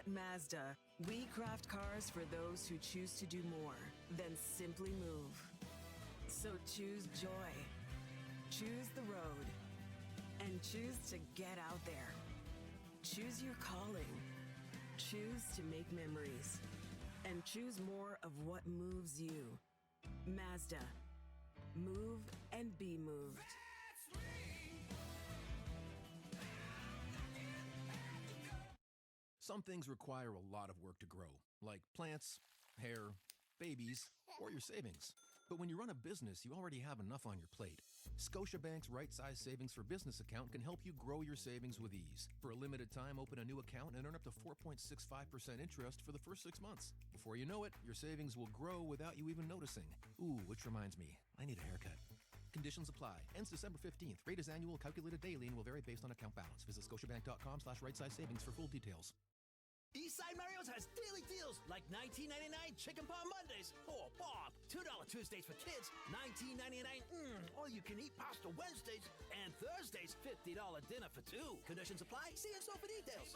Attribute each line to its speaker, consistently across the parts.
Speaker 1: At Mazda, we craft cars for those who choose to do more than simply move. So choose joy, choose the road, and choose to get out there. Choose your calling, choose to make memories, and choose more of what moves you. Mazda. Move and be moved.
Speaker 2: Some things require a lot of work to grow, like plants, hair, babies, or your savings. But when you run a business, you already have enough on your plate. Scotiabank's right-size savings for business account can help you grow your savings with ease. For a limited time, open a new account and earn up to 4.65% interest for the first 6 months. Before you know it, your savings will grow without you even noticing. Ooh, which reminds me, I need a haircut. Conditions apply. Ends December 15th. Rate is annual, calculated daily, and will vary based on account balance. Visit scotiabank.com/right-size savings for full details.
Speaker 3: Eastside Mario's has daily deals like $19.99 Chicken Paw Mondays, or Bob, $2 Tuesdays for kids, $19.99 all-you-can-eat pasta Wednesdays, and Thursdays, $50 dinner for two. Conditions apply. See us for details.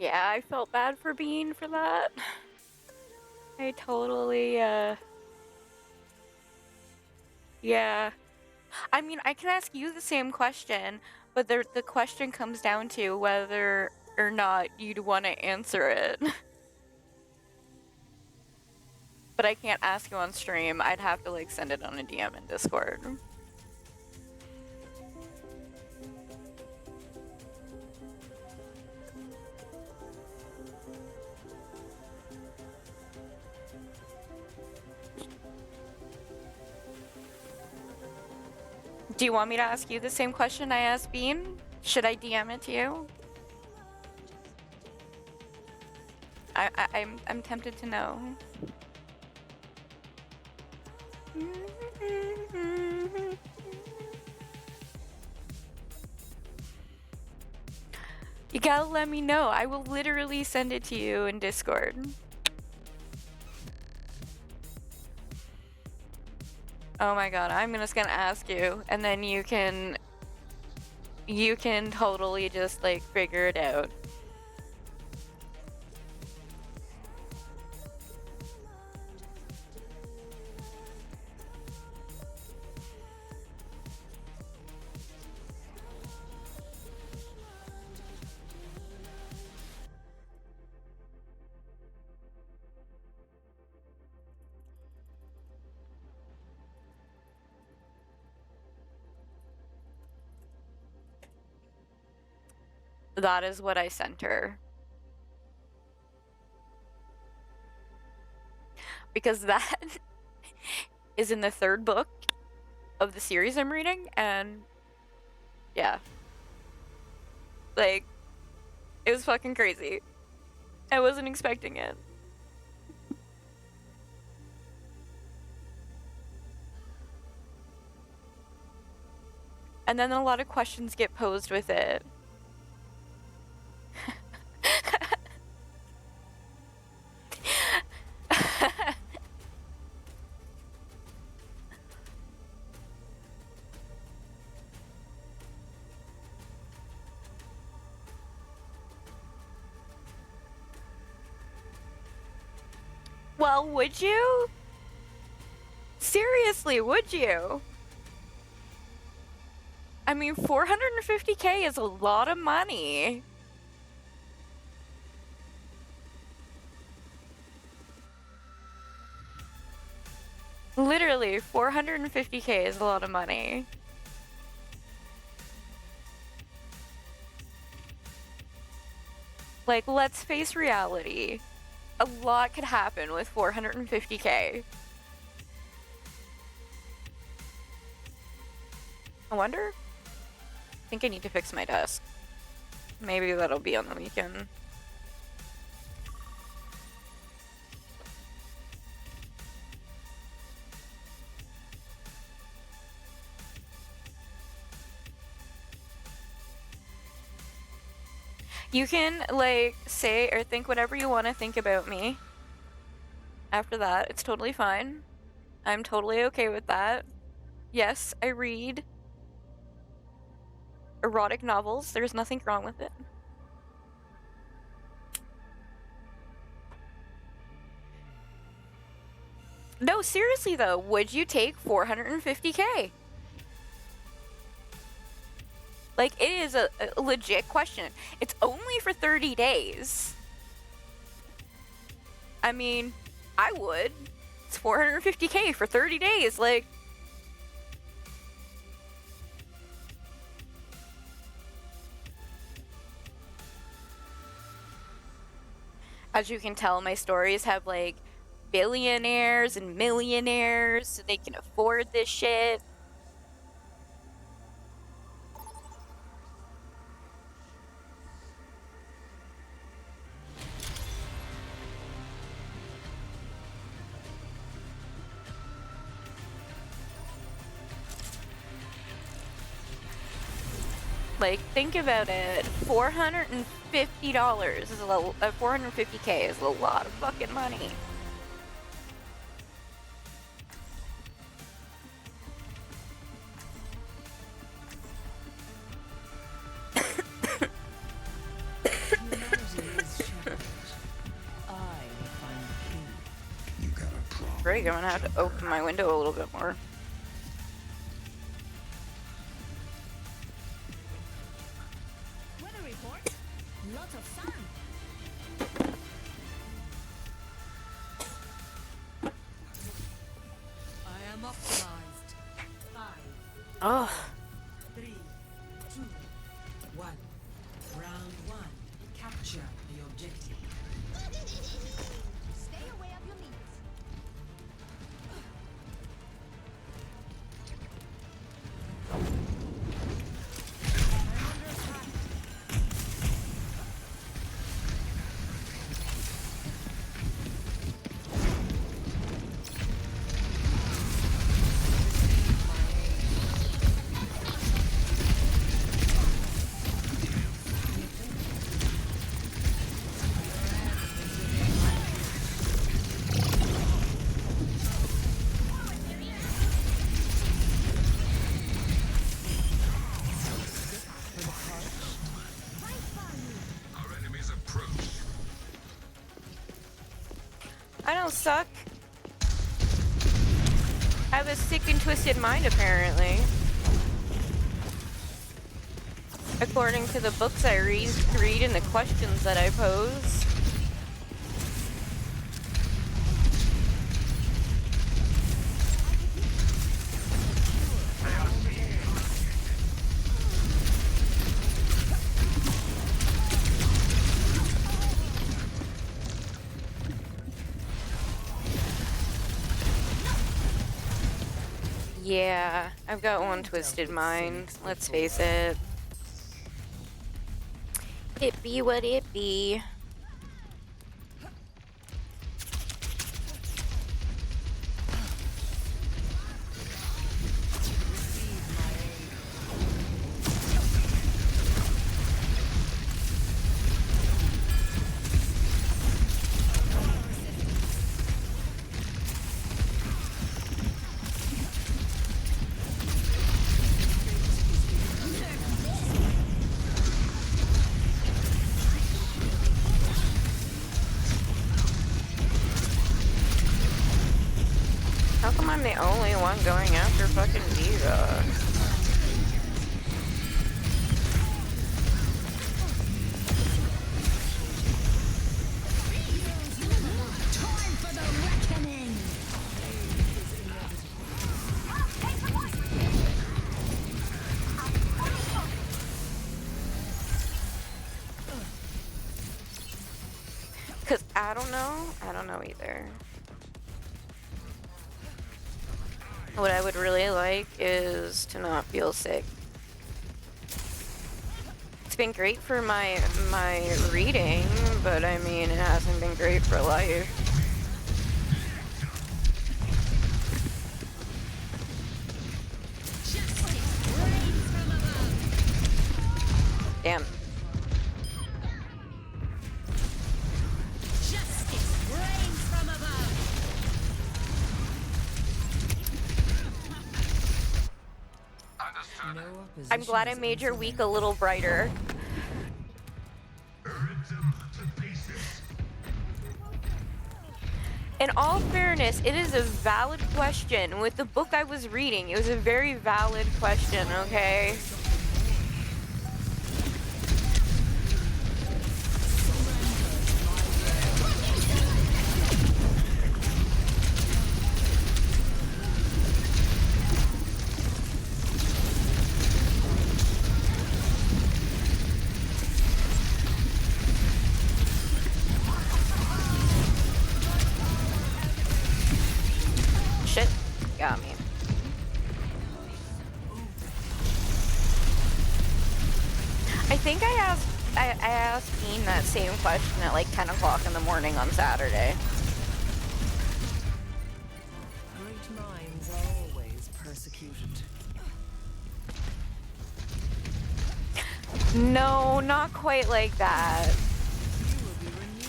Speaker 4: Yeah, I felt bad for Bean for that. I totally, yeah. I mean, I can ask you the same question, but the question comes down to whether or not you'd want to answer it. But I can't ask you on stream. I'd have to, like, send it on a DM in Discord. Do you want me to ask you the same question I asked Bean? Should I DM it to you? I'm tempted to know. You gotta let me know. I will literally send it to you in Discord. Oh my god, I'm just gonna ask you, and then you can totally just, like, figure it out. That is what I sent her. Because that is in the 3rd book of the series I'm reading, and yeah. Like, it was fucking crazy. I wasn't expecting it. And then a lot of questions get posed with it. Well, would you? Seriously, would you? I mean, 450K is a lot of money. Literally, 450K is a lot of money. Like, let's face reality. A lot could happen with 450K. I wonder? I think I need to fix my desk. Maybe that'll be on the weekend. You can, like, say or think whatever you want to think about me. After that, it's totally fine. I'm totally okay with that. Yes, I read erotic novels. There's nothing wrong with it. No, seriously though, would you take 450K? Like, it is a legit question. It's only for 30 days. I mean, I would. It's 450K for 30 days, like... As you can tell, my stories have, like, billionaires and millionaires, so they can afford this shit. Like, think about it. $450 is a 450K is a lot of fucking money. Great, I'm gonna have to open my window a little bit more.
Speaker 1: Lots of sun. I am optimized. 5,
Speaker 4: Oh.
Speaker 1: 3, 2, 1. Round 1. Capture the objective.
Speaker 5: Stay away of your meat.
Speaker 4: I don't suck. I have a sick and twisted mind, apparently. According to the books I read and the questions that I pose. Yeah, I've got one twisted mind. Let's face it. It be what it be. How come I'm the only one going after fucking Diva?
Speaker 5: Time for the reckoning.
Speaker 4: Cause I don't know either. What I would really like is to not feel sick. It's been great for my reading, but I mean, it hasn't been great for life. Damn.
Speaker 5: Justice reigns from above.
Speaker 4: I'm glad I made your week a little brighter. In all fairness, it is a valid question. With the book I was reading, it was a very valid question, okay? Shit, got me. I think I asked Dean that same question at like 10 o'clock in the morning on Saturday.
Speaker 1: Great minds are always persecuted.
Speaker 4: No, not quite like that.
Speaker 1: You will be renewed.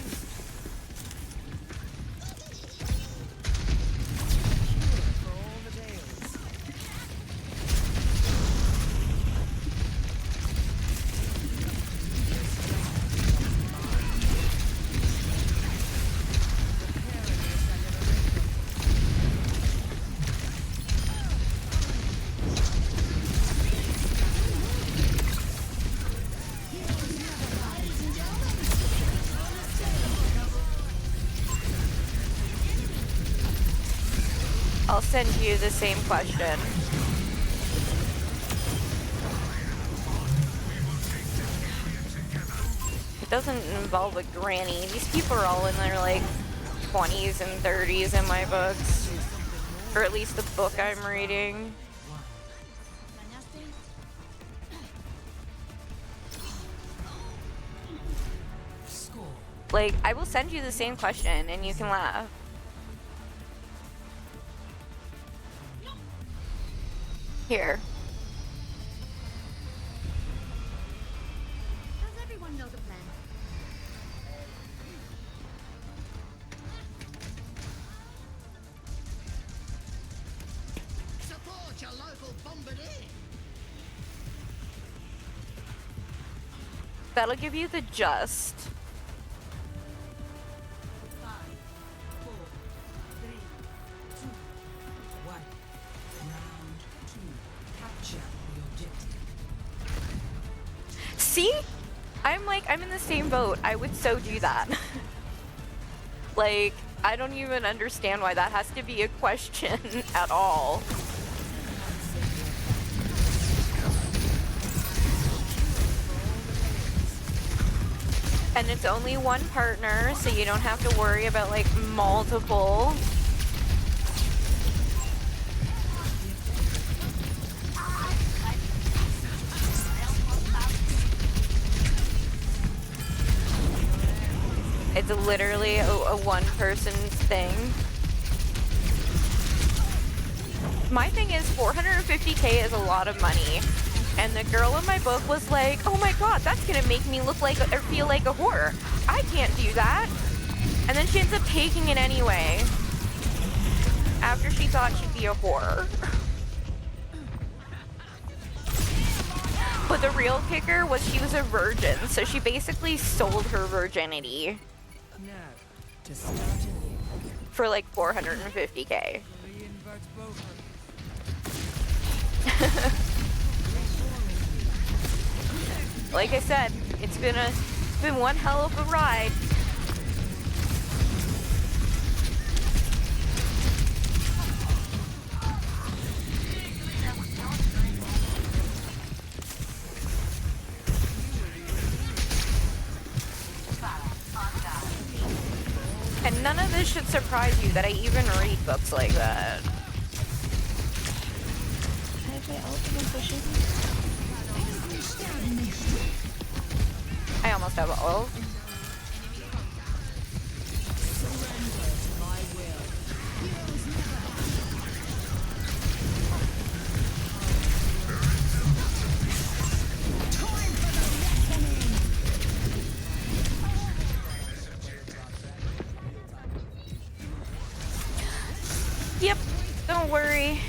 Speaker 1: For all the tales.
Speaker 4: I'll send you the same question. It doesn't involve a granny. These people are all in their like 20s and 30s in my books. Or at least the book I'm reading. Like, I will send you the same question and you can laugh. Here.
Speaker 5: Does everyone know the plan?
Speaker 3: Support your local bombardier.
Speaker 4: That'll give you the just.
Speaker 1: 5, 4, 3, 2, 1. Round 2. Capture the objective.
Speaker 4: See? I'm in the same boat. I would so do that. Like, I don't even understand why that has to be a question at all. And it's only one partner, so you don't have to worry about like multiple. It's literally a one-person's thing. My thing is 450K is a lot of money. And the girl in my book was like, oh my god, that's gonna make me look like or feel like a whore. I can't do that. And then she ends up taking it anyway. After she thought she'd be a whore. But the real kicker was she was a virgin, so she basically sold her virginity.
Speaker 1: Now, to start anew.
Speaker 4: For like 450K. Like I said, it's been one hell of a ride. And none of this should surprise you that I even read books like that. I almost have ult. Yep, don't worry.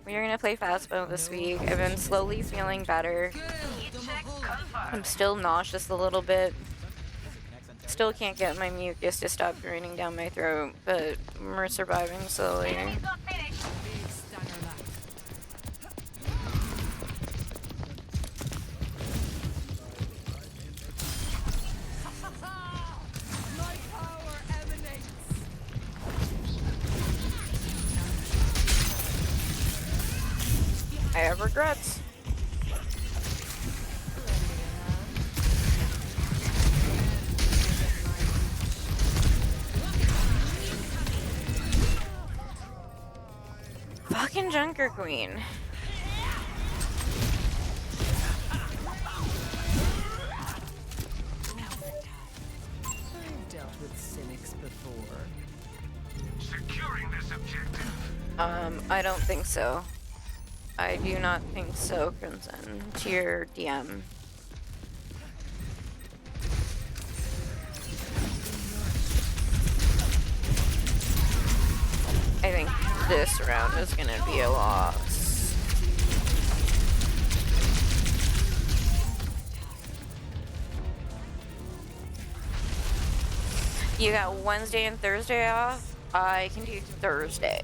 Speaker 4: We're gonna play fast mode this week. I've been slowly feeling better. I'm still nauseous a little bit. Still can't get my mucus to stop draining down my throat, but we're surviving slowly. I have regrets. Fucking Junker Queen.
Speaker 1: I've dealt with cynics before.
Speaker 6: Securing this objective.
Speaker 4: I don't think so. I do not think so, Crimson. To your DM. I think this round is gonna be a loss. You got Wednesday and Thursday off? I can do Thursday.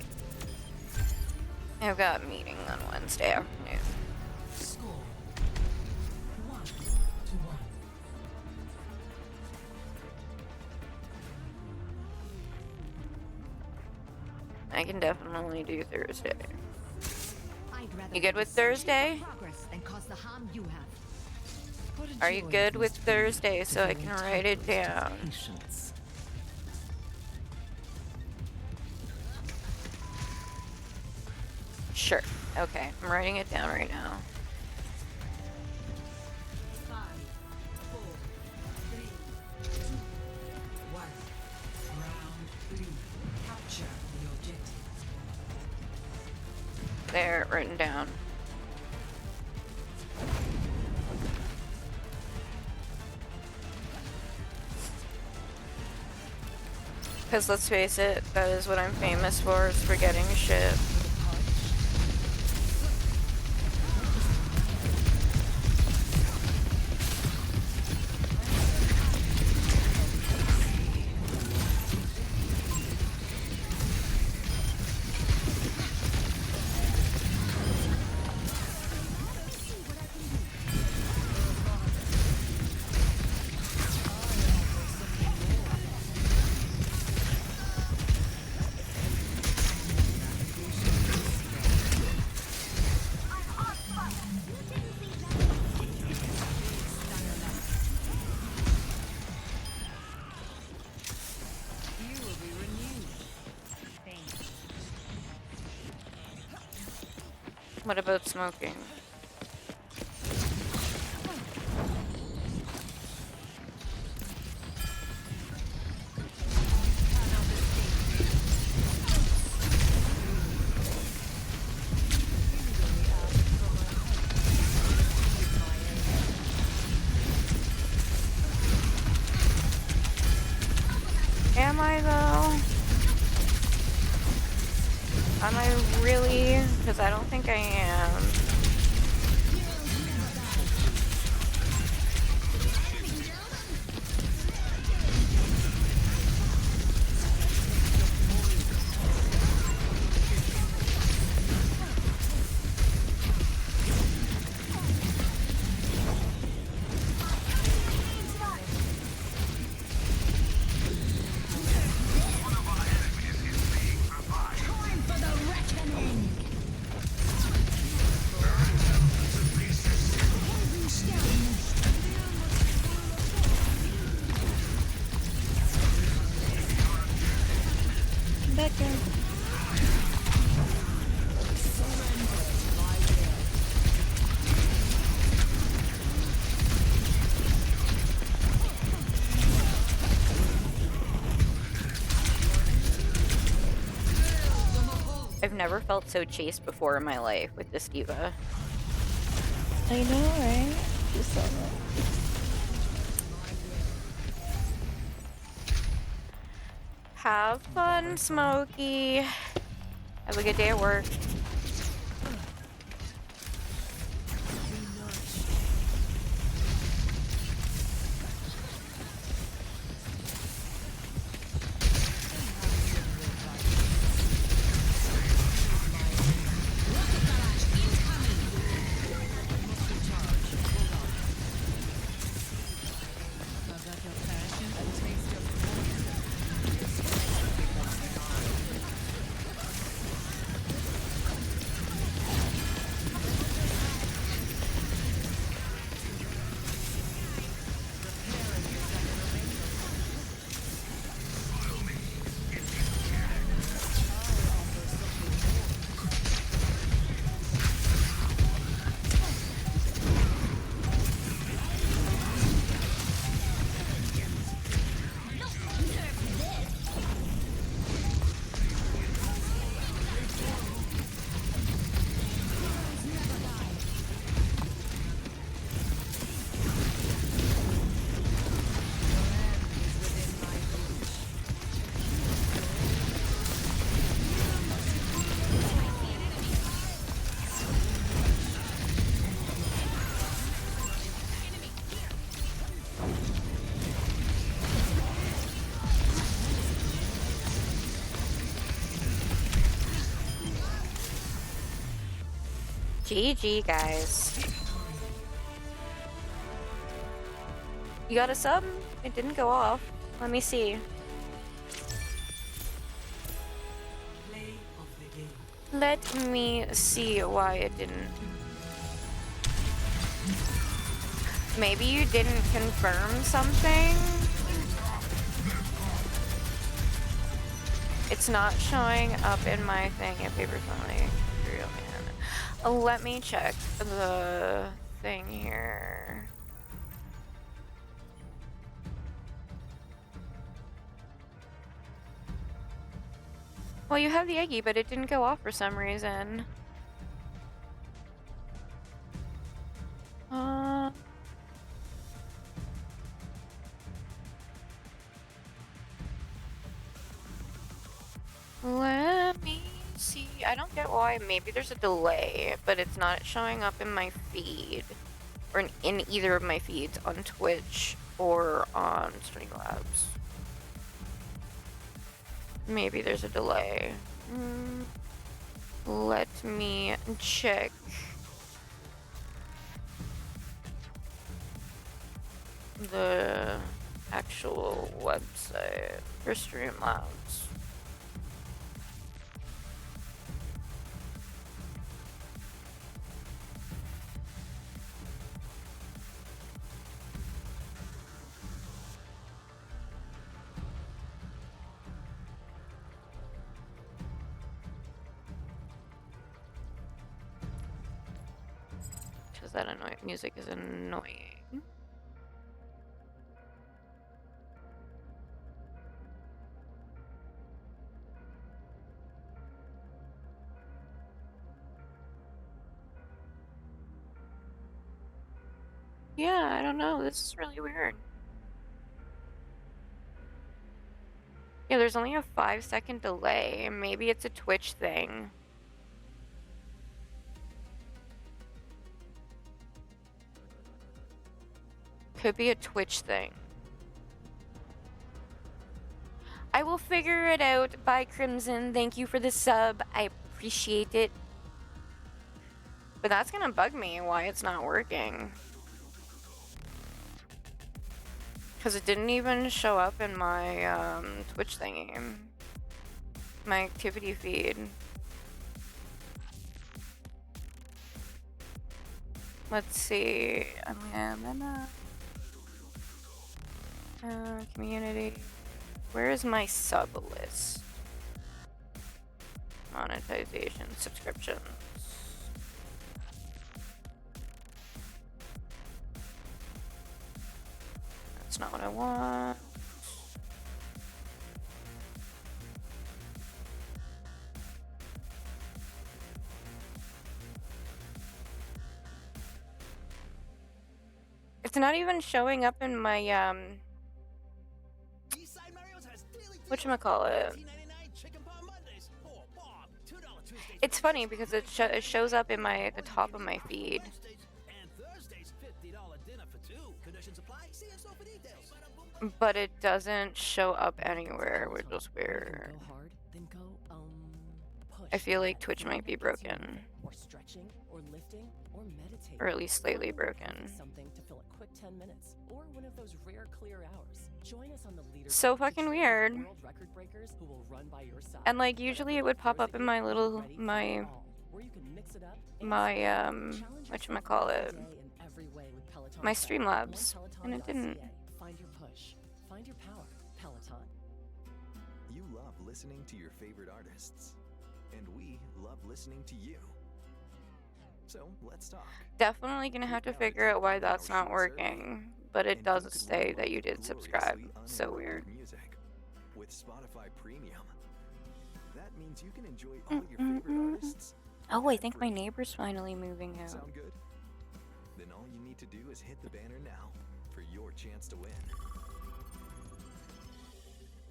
Speaker 4: I've got a meeting on Wednesday afternoon.
Speaker 1: Score 1-1.
Speaker 4: I can definitely do Thursday.
Speaker 5: I'd rather
Speaker 4: You good with
Speaker 5: see your
Speaker 4: Thursday?
Speaker 5: progress than cause the harm you have.
Speaker 1: What a
Speaker 4: Are you
Speaker 1: joy
Speaker 4: good
Speaker 1: it
Speaker 4: with
Speaker 1: must be
Speaker 4: Thursday
Speaker 1: to
Speaker 4: so I
Speaker 1: feel
Speaker 4: can write it
Speaker 1: entitled to
Speaker 4: down?
Speaker 1: patience.
Speaker 4: Sure. Okay, I'm writing it down right now.
Speaker 1: 5, 4, 3, 2, 1. Round 3. Capture the objective.
Speaker 4: There, written down. Because let's face it, that is what I'm famous for, is forgetting shit.
Speaker 1: You will be renewed.
Speaker 4: What about smoking? Am I though? Am I really? Because I don't think I am. I've never felt so chased before in my life with this diva.
Speaker 7: I know, right? Just so much.
Speaker 4: Have fun, Smokey. Have a good day at work. GG, guys. You got a sub? It didn't go off. Let me see. Let me see why it didn't. Maybe you didn't confirm something? It's not showing up in my thing at Paper Family. Real man. Let me check the thing here. Well, you have the Eggie, but it didn't go off for some reason. Let me see. I don't get why. Maybe there's a delay, but it's not showing up in my feed, or in either of my feeds on Twitch or on Streamlabs. Maybe there's a delay. Let me check. The actual website for Streamlabs. Because that music is annoying. Yeah, I don't know. This is really weird. Yeah, there's only a 5-second delay. Maybe it's a Twitch thing. Could be a Twitch thing. I will figure it out. Bye, Crimson. Thank you for the sub. I appreciate it. But that's gonna bug me why it's not working. Because it didn't even show up in my Twitch thingy. My activity feed. Let's see. I'm gonna community. Where is my sub list? Monetization, subscriptions. That's not what I want. It's not even showing up in my whatchamacallit. It's funny because it shows up in the top of my feed. But it doesn't show up anywhere, which is weird. I feel like Twitch might be broken. Or at least slightly broken. So fucking weird. And like usually it would pop up in my little my whatchamacallit, my Streamlabs, and it didn't.
Speaker 8: Find your push. Find your power. Peloton.
Speaker 9: You love listening to your favorite artists, and we love listening to you. So let's talk.
Speaker 4: Definitely gonna have to figure out why that's not working, but it does say that you did subscribe. So weird.
Speaker 9: Music with Spotify Premium. That means you can enjoy all your favorite artists.
Speaker 4: Oh, I think my neighbor's finally moving out.
Speaker 9: Sound good? Then all you need to do is hit the banner now for your chance to win.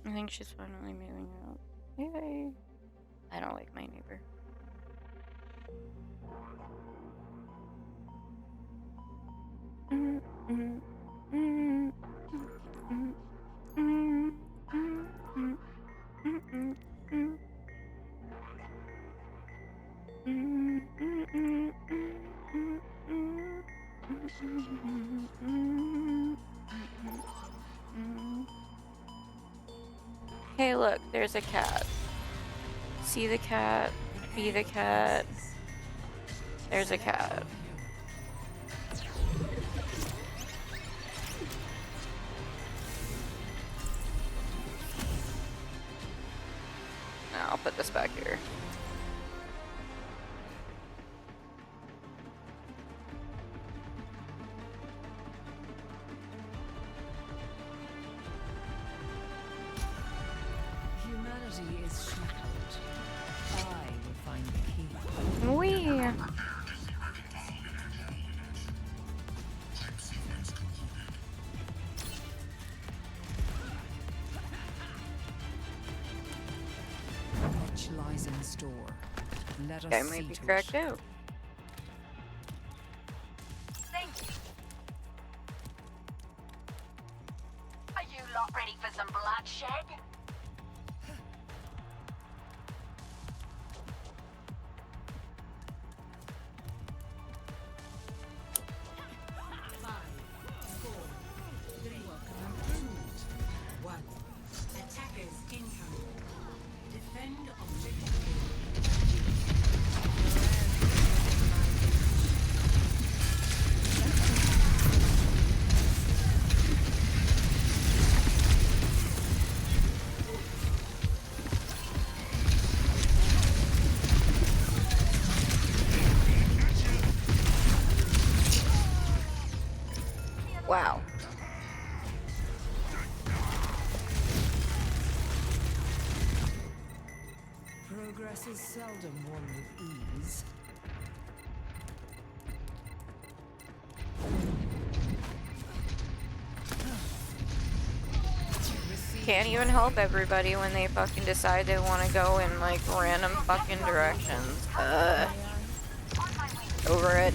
Speaker 4: I think she's finally moving out. Yay. I don't like my neighbor. Hey, look, there's a cat. See the cat, be the cat. There's a cat. Now I'll put this back here.
Speaker 5: Humanity is shackled. I will find the key.
Speaker 4: Wee.
Speaker 5: Much lies in store. Let us
Speaker 4: I
Speaker 5: see
Speaker 4: might be
Speaker 5: to
Speaker 4: cracked
Speaker 5: it.
Speaker 4: out.
Speaker 10: Thank you. Are you lot ready for some bloodshed?
Speaker 4: Wow.
Speaker 5: Progress is seldom won with ease. Receive
Speaker 4: Can't even help everybody when they fucking decide they want to go in like random fucking directions. Over it.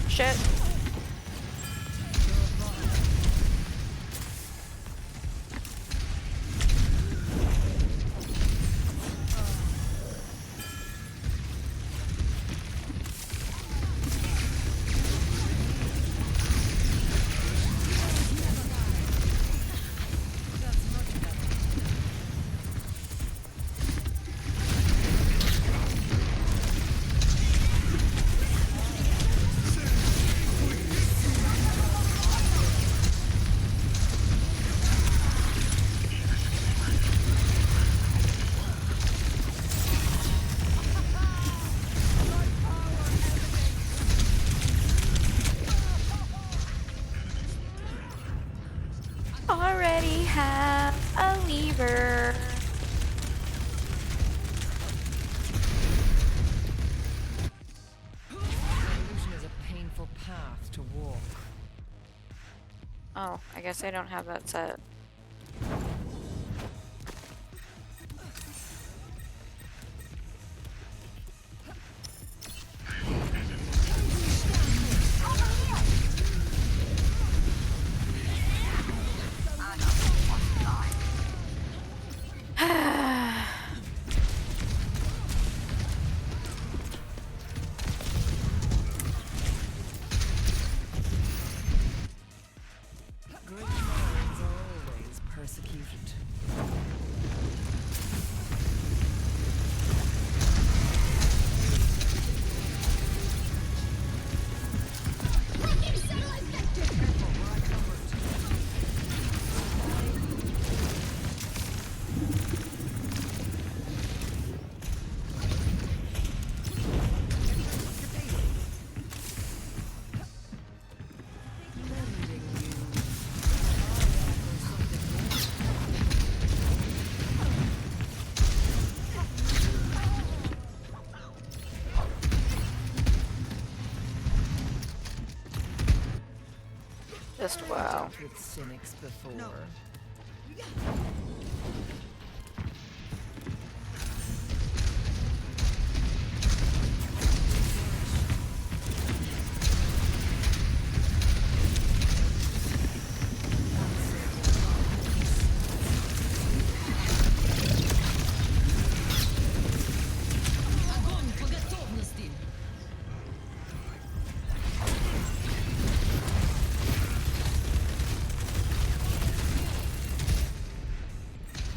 Speaker 4: Shit. Already have a lever.
Speaker 5: Illusion is a painful path to walk.
Speaker 4: Oh, I guess I don't have that set.
Speaker 5: Great minds are always persecuted.
Speaker 4: Just wow.
Speaker 5: With cynics before.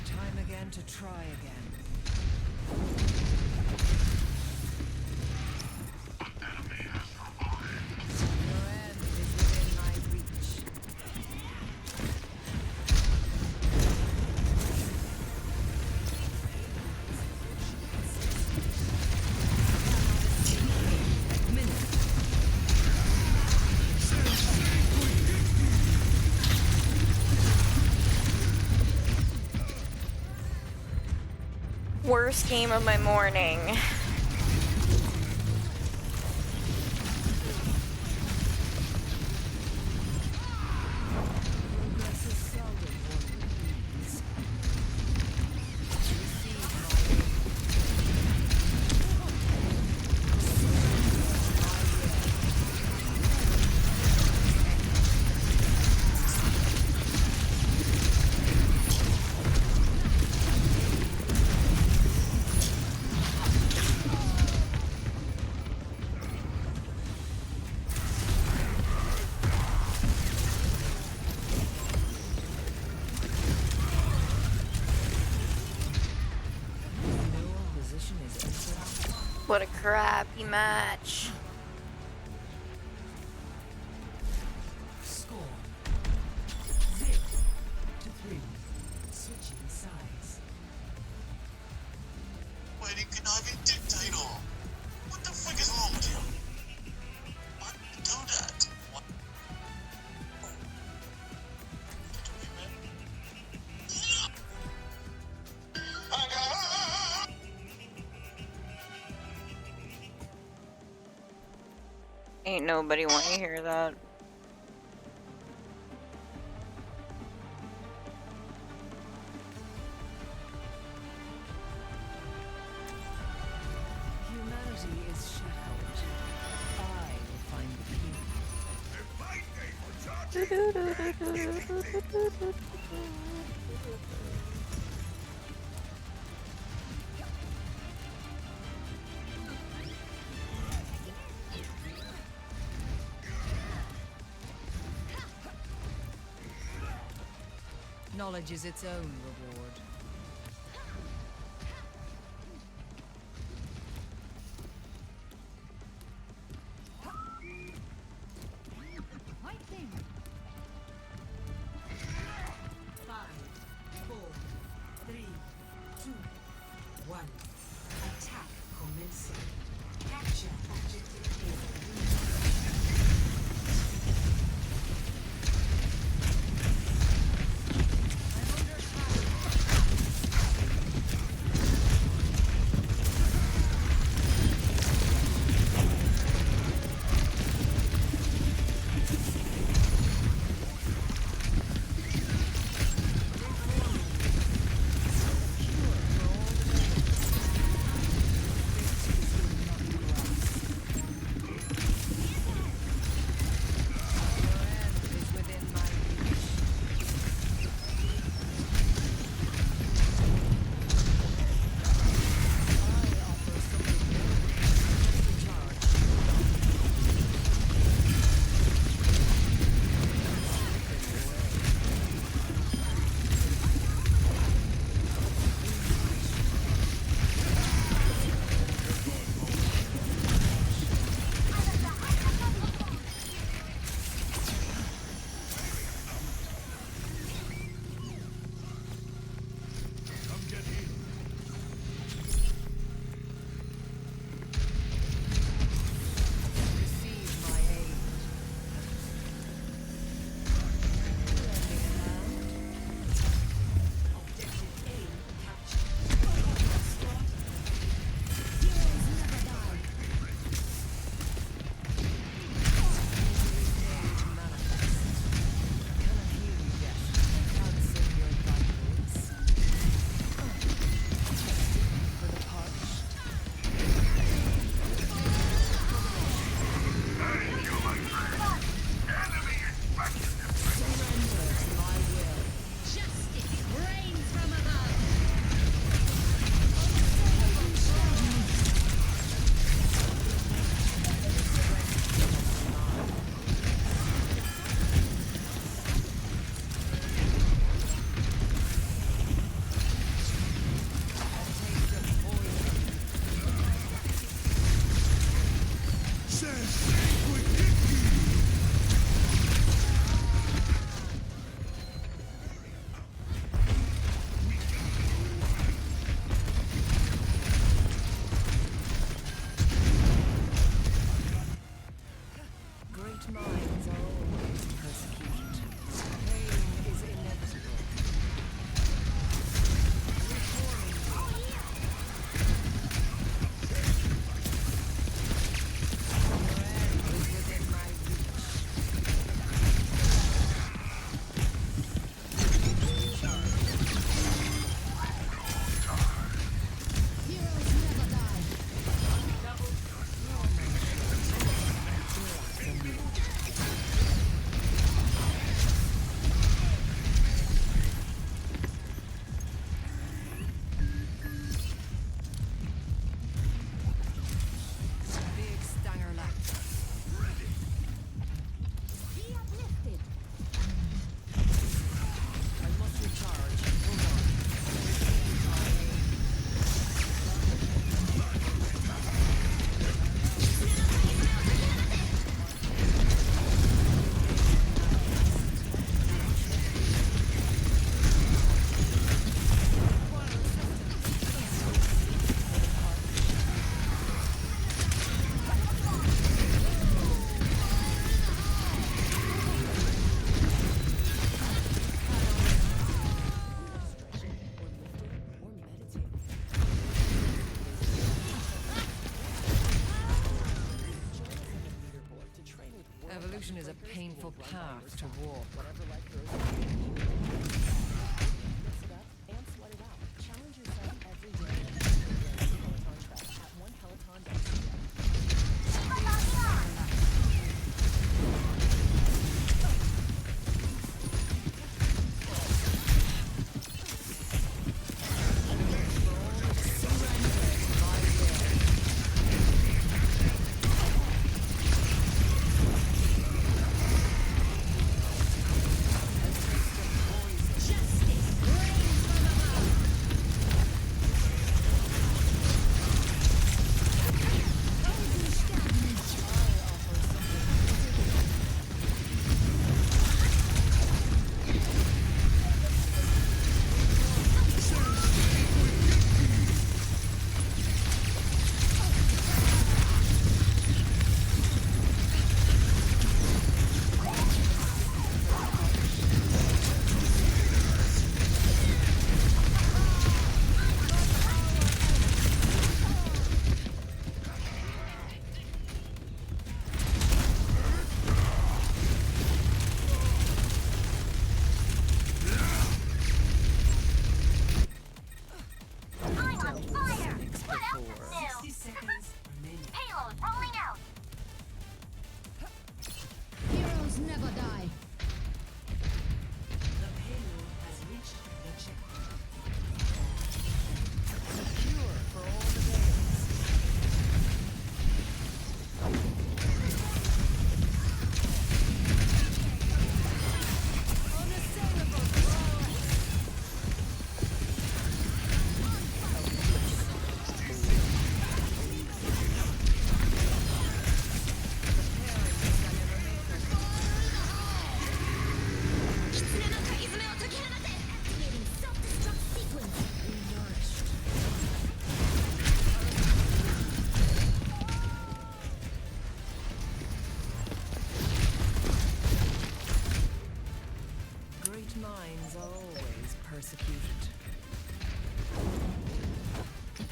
Speaker 5: Time again to try again. Your end is within my reach.
Speaker 4: Worst game of my morning.
Speaker 5: Progress is seldom one with ease. Position is entered.
Speaker 4: What a crappy match. Ain't nobody want to hear that.
Speaker 5: Humanity is shackled. I will find the key. Knowledge is its own reward.
Speaker 10: Right thing.
Speaker 1: 5, 4, 3, 2, 1. Attack commencing. Capture objective A.
Speaker 5: Evolution is a painful path to walk.
Speaker 8: Whatever life throws at you, mix it up and sweat it out. Challenge yourself every day. Peloton track at onepeloton.co.
Speaker 5: Minds are always persecuted.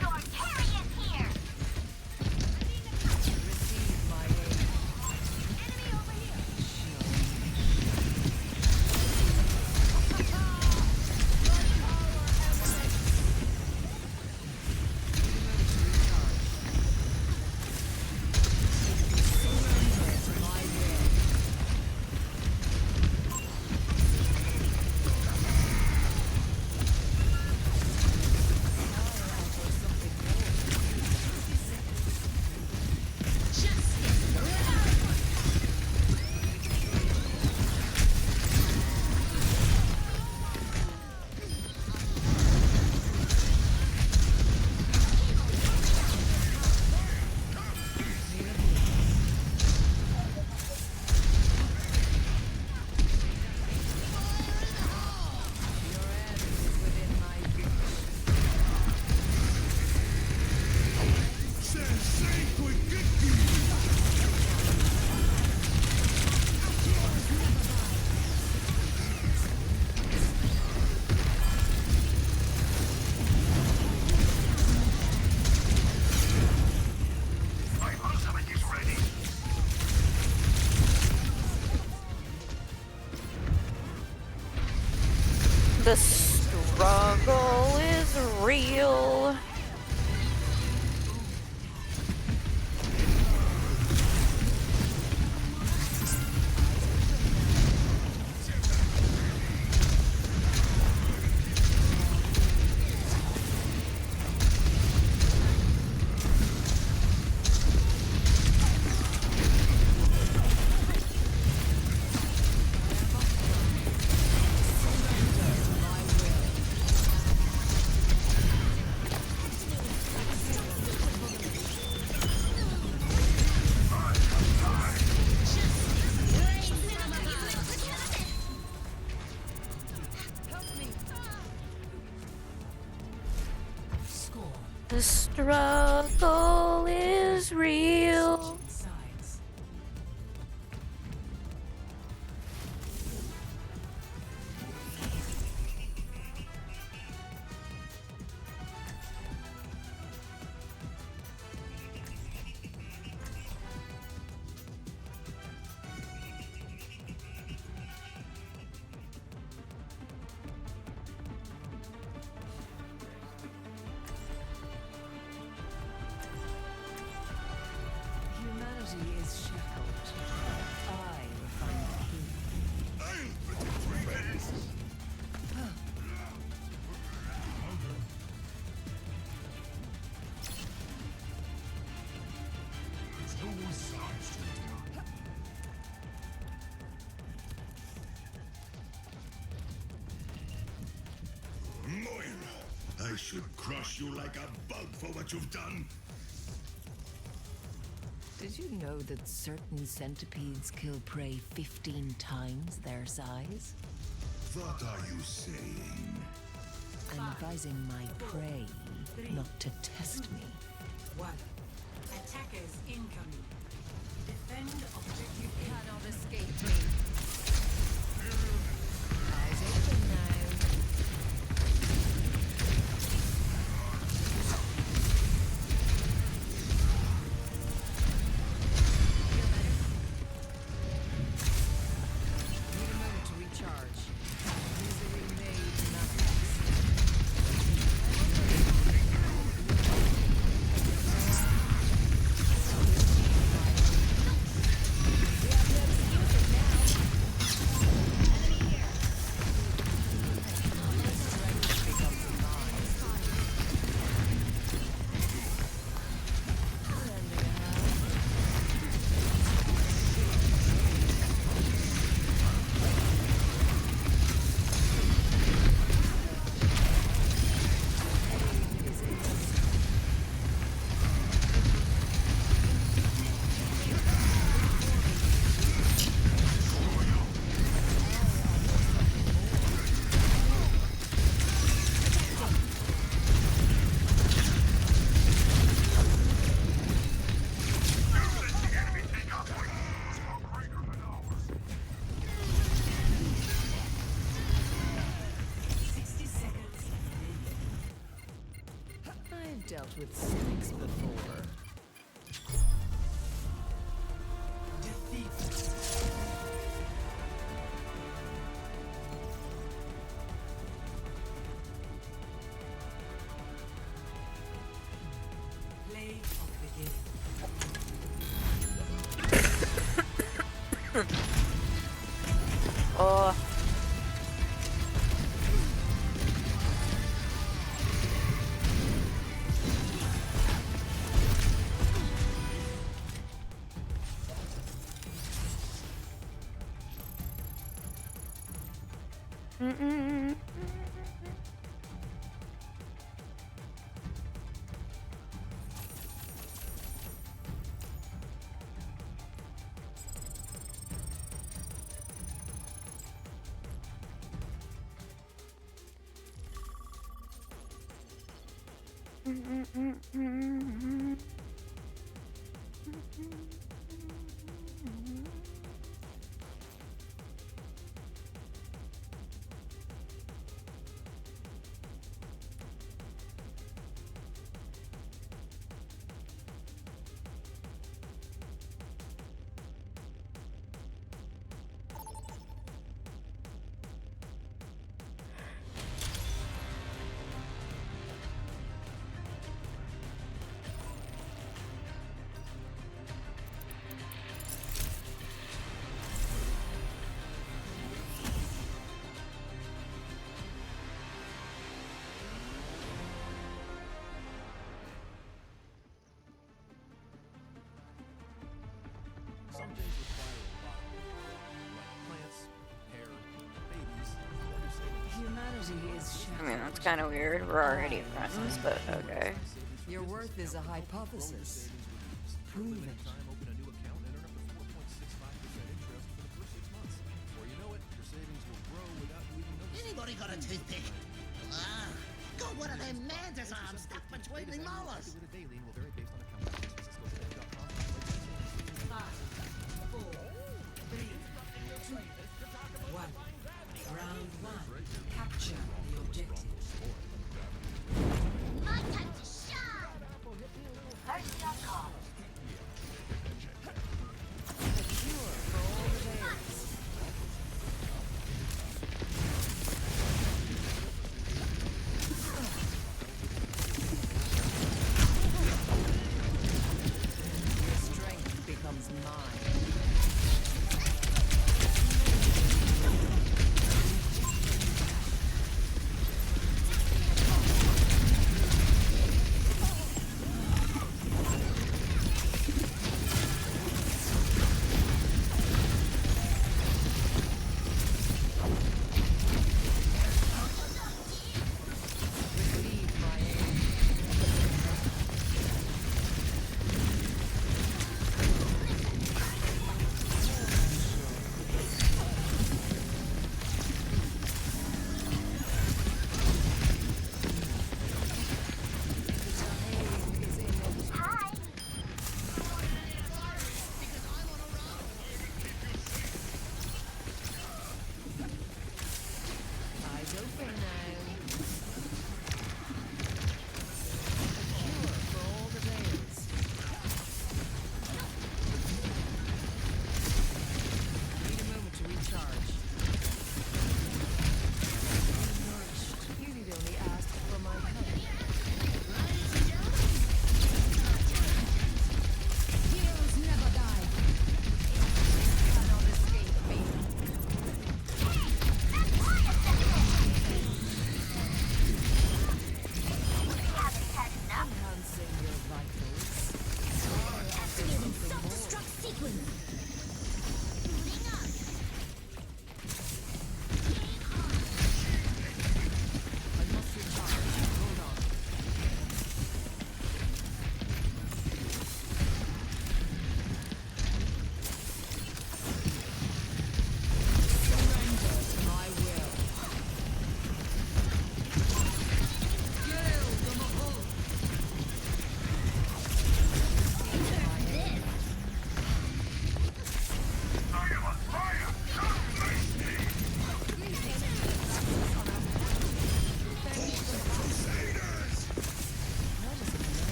Speaker 10: Your carry is here!
Speaker 5: Receive my aid.
Speaker 10: Enemy over here!
Speaker 4: The struggle is real. The struggle is real.
Speaker 6: I should crush you like a bug for what you've done.
Speaker 5: Did you know that certain centipedes kill prey 15 times their size?
Speaker 6: What are you saying?
Speaker 5: I'm advising my prey not to test me.
Speaker 11: 1. Attackers incoming. Defend objective.
Speaker 5: You cannot escape me. Eyes open now. Dealt with cynics before.
Speaker 11: Play of the game.
Speaker 4: Oh.
Speaker 2: Some days require a lot of work, like plants, hair, babies, or your savings.
Speaker 5: Humanity is
Speaker 4: I mean, that's kind of weird. We're already friends, but okay.
Speaker 5: Your worth is a hypothesis. Prove it.
Speaker 2: Time, open a new account and earn up to 4.65% interest for the first 6 months. Before you know it, your savings will grow without you even noticing.
Speaker 3: Anybody got a toothpick? Got one of them mantis arms stuck between the molars.
Speaker 2: Calculated daily and will vary based on account balance. Visit ScotiaBank.com.
Speaker 11: 5, 4, 3, 2, 1. Round 1. Capture the objective.
Speaker 10: My time to shine! Mercy on call.
Speaker 5: Your strength becomes mine.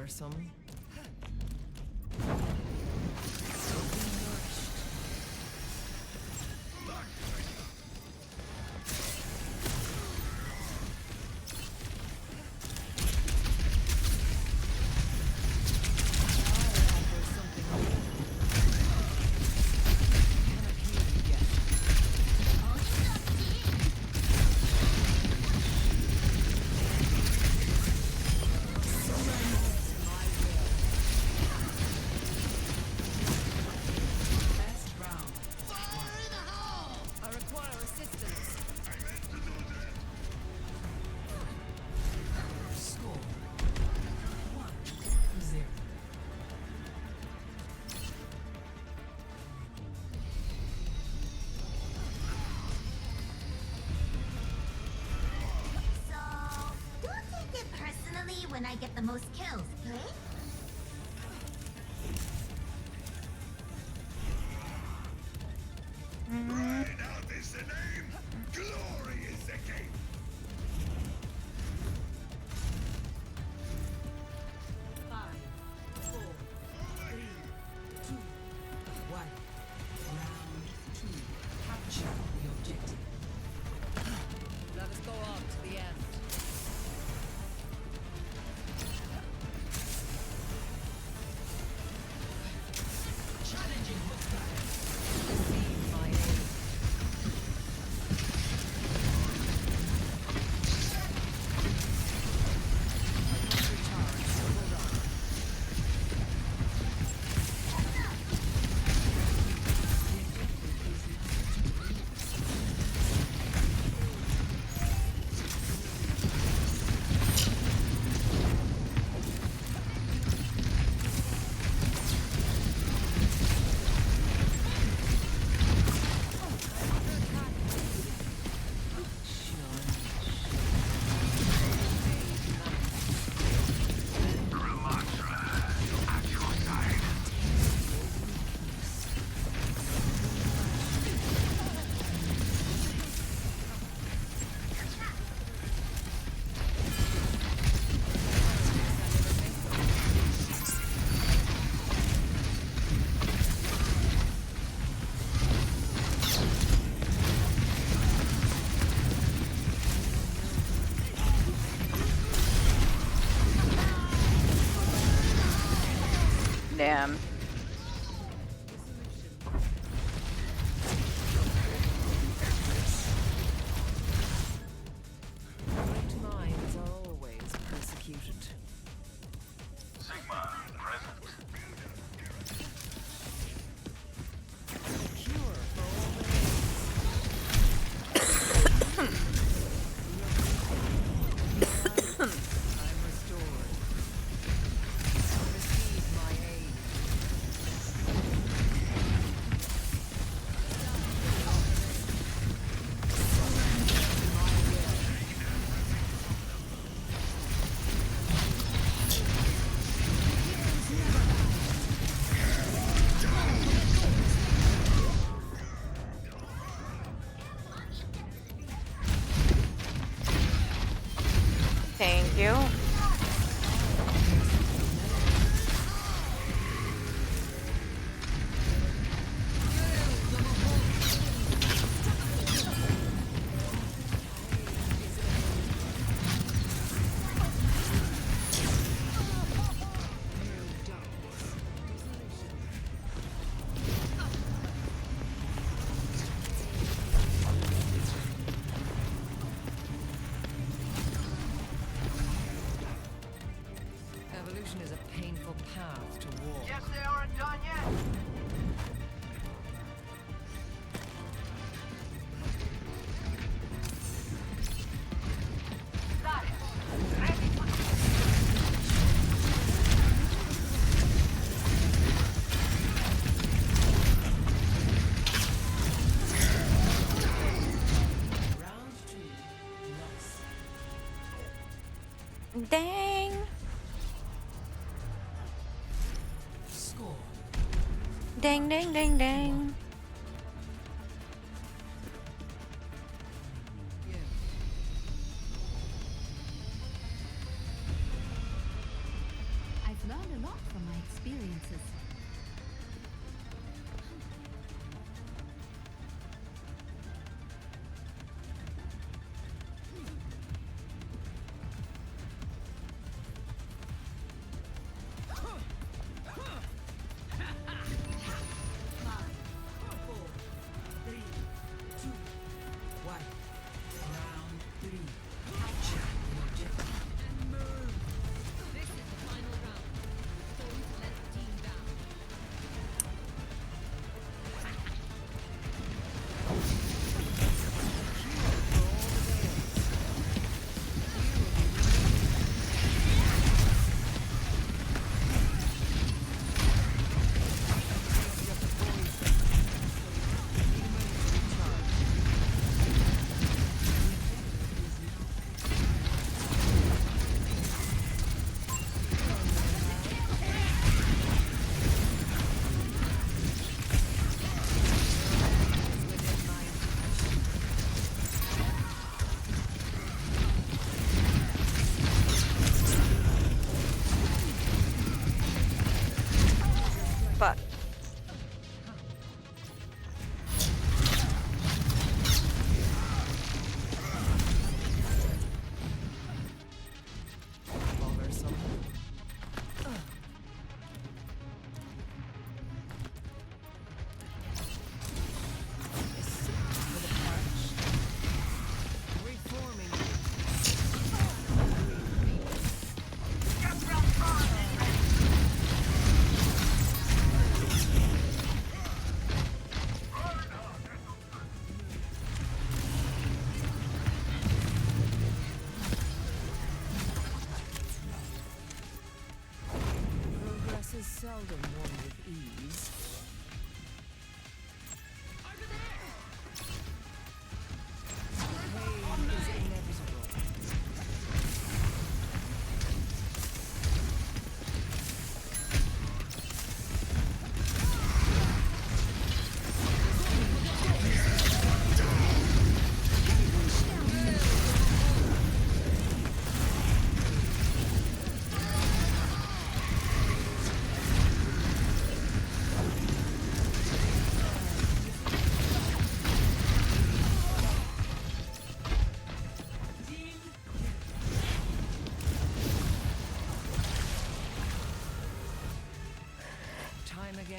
Speaker 5: for some.
Speaker 10: When I get the most kills, okay?
Speaker 6: Right out is the name, glory is the game.
Speaker 11: Five, four, three, two, one. Round two. Capture the objective.
Speaker 5: Let us go on to the end.
Speaker 11: Challenging hostiles.
Speaker 5: Receive my aid.
Speaker 4: Damn.
Speaker 5: Great minds are always persecuted.
Speaker 6: Sigma, present.
Speaker 5: Cure for all I'm restored. Receive my aid.
Speaker 4: Thank you.
Speaker 5: Evolution is a painful path to war.
Speaker 3: Guess they aren't done yet.
Speaker 10: Got it. Ready for
Speaker 11: Round two. Loss.
Speaker 4: Dang.
Speaker 11: Score.
Speaker 4: Dang, dang, dang, dang.
Speaker 8: I've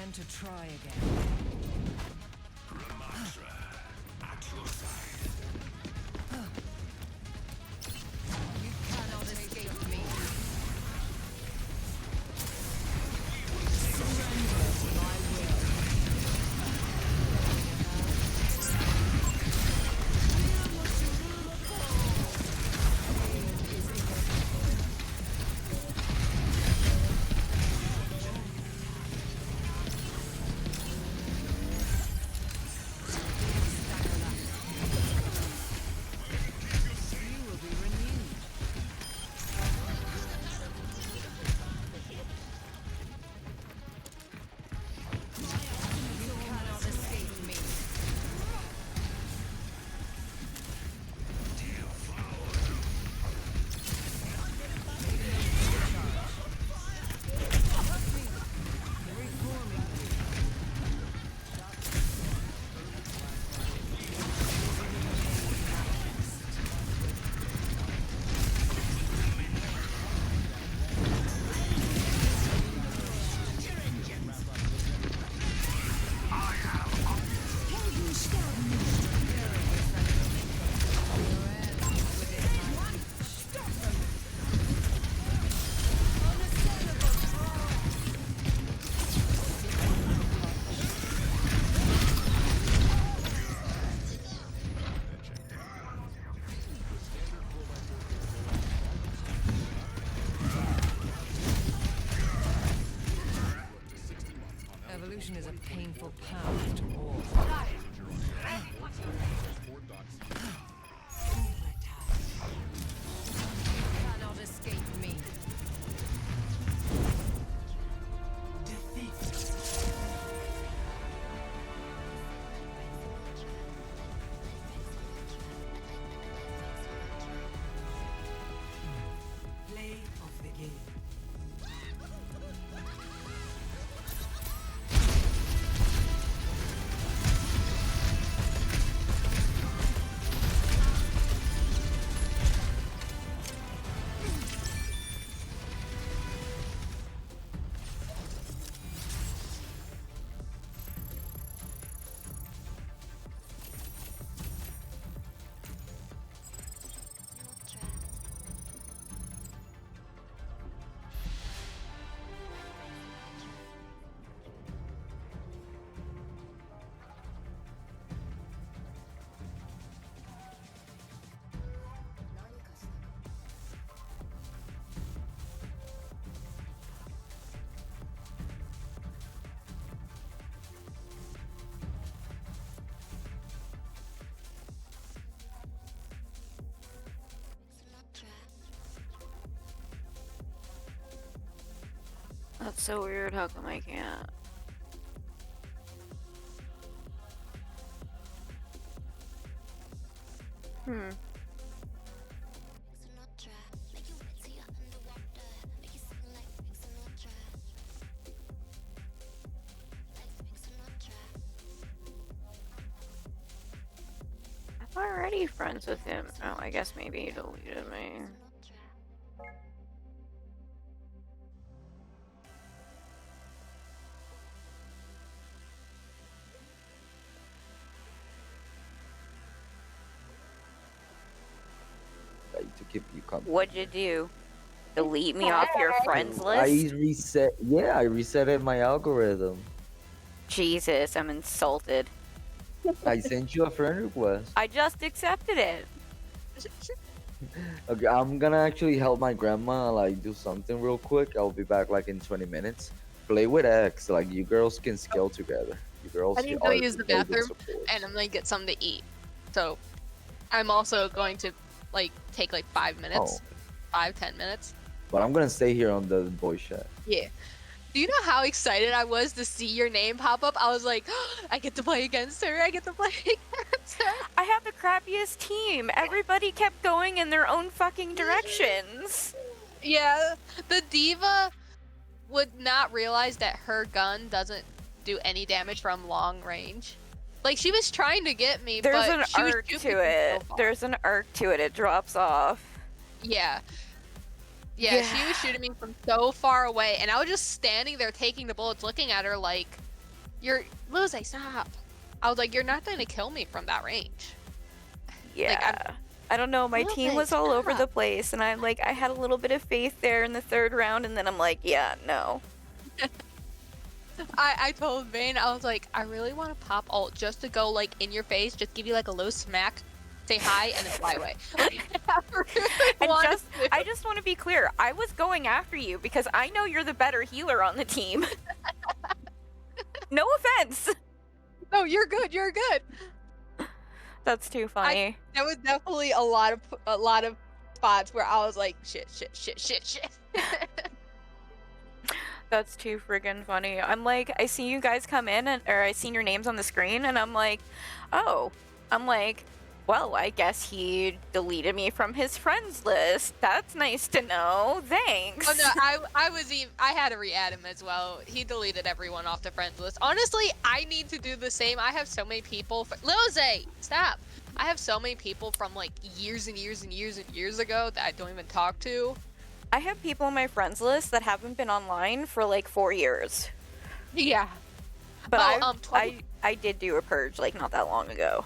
Speaker 5: Time to try again.
Speaker 6: Mantra at your side.
Speaker 5: You cannot escape me. Surrender to my will. Evolution is a painful path to all. Cannot escape me.
Speaker 11: Play of the game.
Speaker 4: That's so weird. How come I can't? Hmm. I'm already friends with him. Oh, I guess maybe he deleted me.
Speaker 12: To keep you company.
Speaker 4: What'd you do? Delete me off your friends list?
Speaker 12: I reset. Yeah, I resetted my algorithm.
Speaker 4: Jesus, I'm insulted.
Speaker 12: I sent you a friend request.
Speaker 4: I just accepted it.
Speaker 12: Okay, I'm gonna actually help my grandma like do something real quick. I'll be back like in 20 minutes. Play with X, like you girls can scale together. You girls
Speaker 13: I need to
Speaker 12: are
Speaker 13: go use the
Speaker 12: very good
Speaker 13: bathroom,
Speaker 12: support.
Speaker 13: and I'm gonna get something to eat. So, I'm also going to like take like 5 minutes, 5-10 minutes.
Speaker 12: But I'm gonna stay here on the voice chat.
Speaker 13: Yeah. Do you know how excited I was to see your name pop up? I was like, oh, I get to play against her. I get to play against her.
Speaker 4: I have the crappiest team. Everybody kept going in their own fucking directions.
Speaker 13: Yeah, the diva would not realize that her gun doesn't do any damage from long range. Like, she was trying to get me,
Speaker 4: There's
Speaker 13: but
Speaker 4: an
Speaker 13: she was
Speaker 4: arc
Speaker 13: shooting
Speaker 4: to
Speaker 13: me
Speaker 4: it.
Speaker 13: so far.
Speaker 4: There's an arc to it. It drops off.
Speaker 13: Yeah. Yeah, she was shooting me from so far away, and I was just standing there taking the bullets, looking at her like, Lose, stop. I was like, you're not going to kill me from that range.
Speaker 4: Yeah. I don't know, my team was all over the place, and I'm like, I had a little bit of faith there in the 3rd round, and then I'm like, yeah, no.
Speaker 13: I told Vayne, I was like, I really want to pop ult just to go, like, in your face, just give you, like, a low smack, say hi, and then fly away.
Speaker 4: I just want to be clear, I was going after you because I know you're the better healer on the team. No offense.
Speaker 13: No, you're good, you're good.
Speaker 4: That's too funny.
Speaker 13: There was definitely a lot of spots where I was like, shit.
Speaker 4: That's too friggin' funny. I'm like, I see you guys come in, or I seen your names on the screen, and I'm like, oh. I'm like, well, I guess he deleted me from his friends list. That's nice to know. Thanks.
Speaker 13: Oh no, I had to re-add him as well. He deleted everyone off the friends list. Honestly, I need to do the same. I have so many people. Lose, stop. I have so many people from like years and years and years and years ago that I don't even talk to.
Speaker 4: I have people on my friends list that haven't been online for like 4 years.
Speaker 13: Yeah.
Speaker 4: But I did do a purge like not that long ago.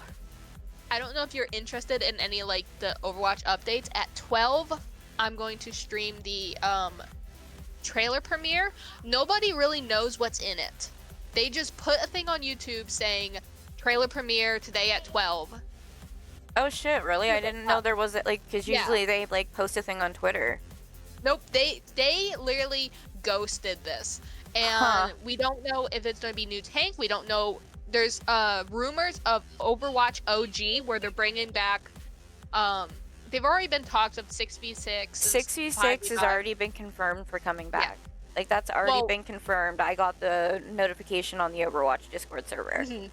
Speaker 13: I don't know if you're interested in any like the Overwatch updates. At 12, I'm going to stream the trailer premiere. Nobody really knows what's in it. They just put a thing on YouTube saying trailer premiere today at 12.
Speaker 4: Oh shit, really? I didn't know there was like, because usually they like post a thing on Twitter.
Speaker 13: Nope, they literally ghosted this. And we don't know if it's going to be new tank. We don't know. There's rumors of Overwatch OG where they're bringing back they've already been talks of 6v6.
Speaker 4: 6v6 has already been confirmed for coming back. Yeah. Like that's already been confirmed. I got the notification on the Overwatch Discord server.
Speaker 13: Mm-hmm.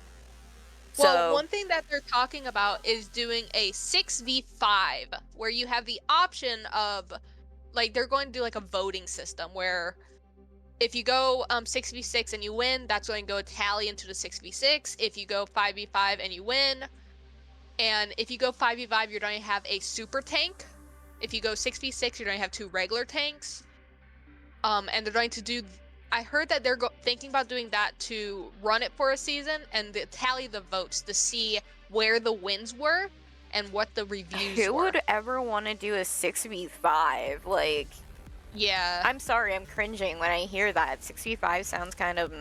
Speaker 13: Well, one thing that they're talking about is doing a 6v5 where you have the option of like they're going to do like a voting system where if you go 6v6 and you win, that's going to go tally into the 6v6. If you go 5v5 and you win, and if you go 5v5, you're going to have a super tank. If you go 6v6, you're going to have 2 regular tanks. And they're going to do... I heard that they're thinking about doing that to run it for a season and tally the votes to see where the wins were and what the reviews were.
Speaker 4: Who would ever want to do a 6v5? Like...
Speaker 13: Yeah.
Speaker 4: I'm sorry, I'm cringing when I hear that. 6v5 sounds kind of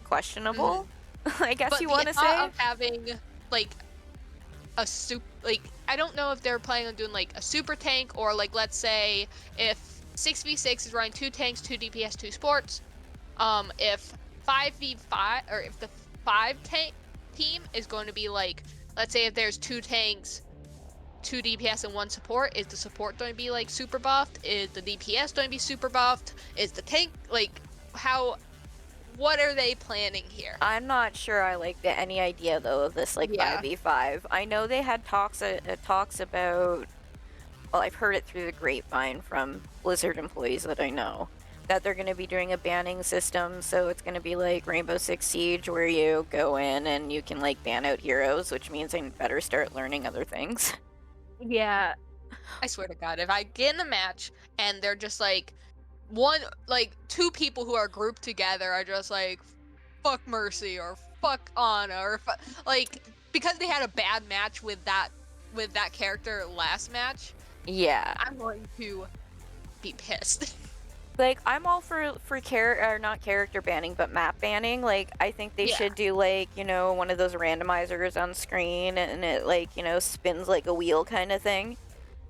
Speaker 4: questionable. I guess you want to say.
Speaker 13: Of having like a I don't know if they're planning on doing like a super tank or like let's say if 6v6 is running 2 tanks, 2 DPS, 2 sports. If 5v5 or if the 5 tank team is going to be like, let's say if there's 2 tanks, 2 DPS and 1 support, is the support going to be like super buffed? Is the DPS going to be super buffed? Is the tank like what are they planning here?
Speaker 4: I'm not sure I like any idea though of this like 5v5. I know they had talks about, well, I've heard it through the grapevine from Blizzard employees that I know, that they're going to be doing a banning system, so it's going to be like Rainbow Six Siege where you go in and you can like ban out heroes, which means I better start learning other things.
Speaker 13: Yeah. I swear to God, if I get in a match and they're just like 2 people who are grouped together are just like fuck Mercy or fuck Ana or like because they had a bad match with that character last match.
Speaker 4: Yeah.
Speaker 13: I'm going to be pissed.
Speaker 4: Like I'm all for not character banning but map banning. Like I think they should do like, you know, one of those randomizers on screen and it like, you know, spins like a wheel kind of thing.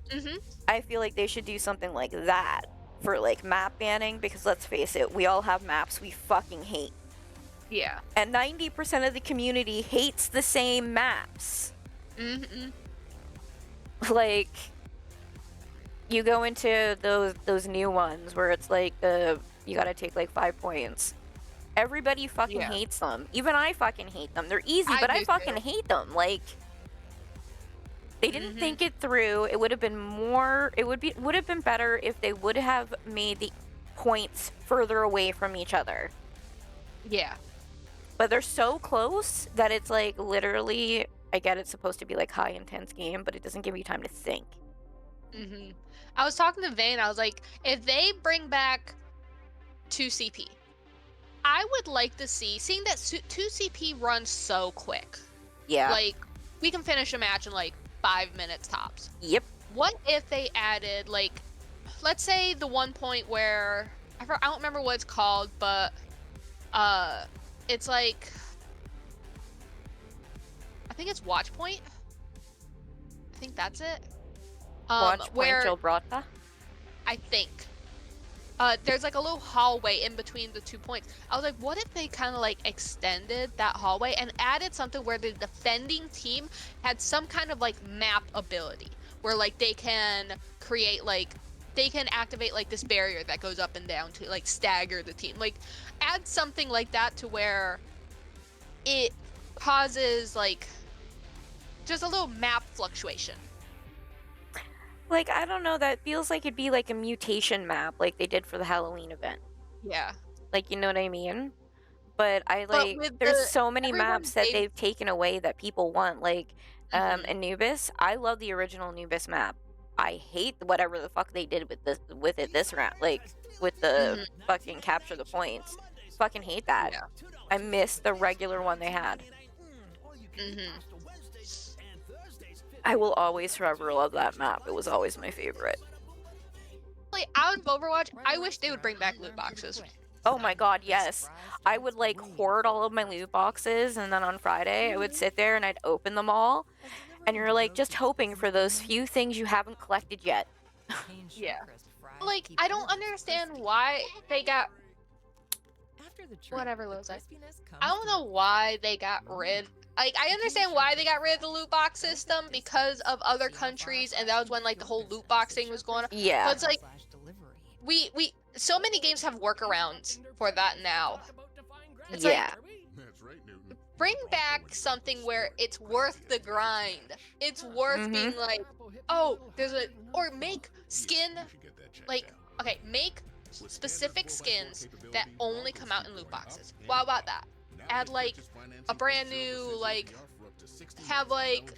Speaker 13: Mhm.
Speaker 4: I feel like they should do something like that for like map banning because let's face it, we all have maps we fucking hate.
Speaker 13: Yeah.
Speaker 4: And 90% of the community hates the same maps.
Speaker 13: Mhm.
Speaker 4: Like you go into those new ones where it's like you gotta take like 5 points. Everybody fucking hates them. Even I fucking hate them. They're easy, but I fucking hate them. Like they didn't think it through. It would have been more. It would have been better if they would have made the points further away from each other.
Speaker 13: Yeah.
Speaker 4: But they're so close that it's like literally. I get it's supposed to be like high intense game, but it doesn't give you time to think.
Speaker 13: Mhm. I was talking to Vayne. I was like, if they bring back 2 CP, I would like to see, seeing that 2CP runs so quick.
Speaker 4: Yeah.
Speaker 13: Like, we can finish a match in like 5 minutes tops.
Speaker 4: Yep.
Speaker 13: What if they added, like, let's say the one point where, I don't remember what it's called, but it's like, I think it's Watch Point. I think that's it.
Speaker 4: Watch Point
Speaker 13: where
Speaker 4: Gibraltar.
Speaker 13: I think. There's like a little hallway in between the 2 points. I was like, what if they kind of like extended that hallway and added something where the defending team had some kind of like map ability, where like they can create like, they can activate like this barrier that goes up and down to like stagger the team. Like, add something like that to where it causes like just a little map fluctuation.
Speaker 4: Like, I don't know, that feels like it'd be like a mutation map like they did for the Halloween event.
Speaker 13: Yeah.
Speaker 4: Like, you know what I mean? But there's so many maps that they've taken away that people want, like Anubis. I love the original Anubis map. I hate whatever the fuck they did with it this round, like with the fucking capture the points. Fucking hate that.
Speaker 13: Yeah.
Speaker 4: I miss the regular one they had. I will always forever love that map. It was always my favorite.
Speaker 13: Like, out of Overwatch, I wish they would bring back loot boxes.
Speaker 4: Oh my god, yes. I would like hoard all of my loot boxes, and then on Friday I would sit there and I'd open them all, and you're like just hoping for those few things you haven't collected yet.
Speaker 13: Yeah. Like, I don't understand why they got... Whatever, Lozai. I don't know why they got rid... Like, I understand why they got rid of the loot box system because of other countries, and that was when like the whole loot box thing was going on.
Speaker 4: Yeah.
Speaker 13: But it's like, we so many games have workarounds for that now. It's like, bring back something where it's worth the grind. It's worth being like, oh, or make skin, like, okay, make specific skins that only come out in loot boxes. What about that? Add like a brand new, like, have like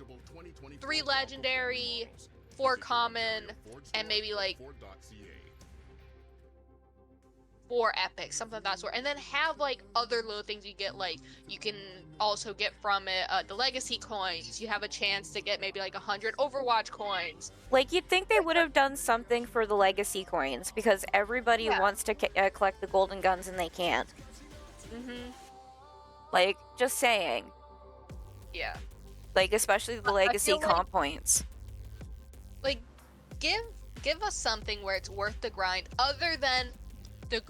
Speaker 13: 3 legendary, 4 common, and maybe like 4 epic, something of that sort. And then have like other little things you get, like you can also get from it the legacy coins. You have a chance to get maybe like 100 Overwatch coins.
Speaker 4: Like, you'd think they would have done something for the legacy coins, because everybody wants to collect the golden guns and they can't. Like, just saying.
Speaker 13: Yeah.
Speaker 4: Like, especially the legacy comp points.
Speaker 13: Like, give us something where it's worth the grind, other than the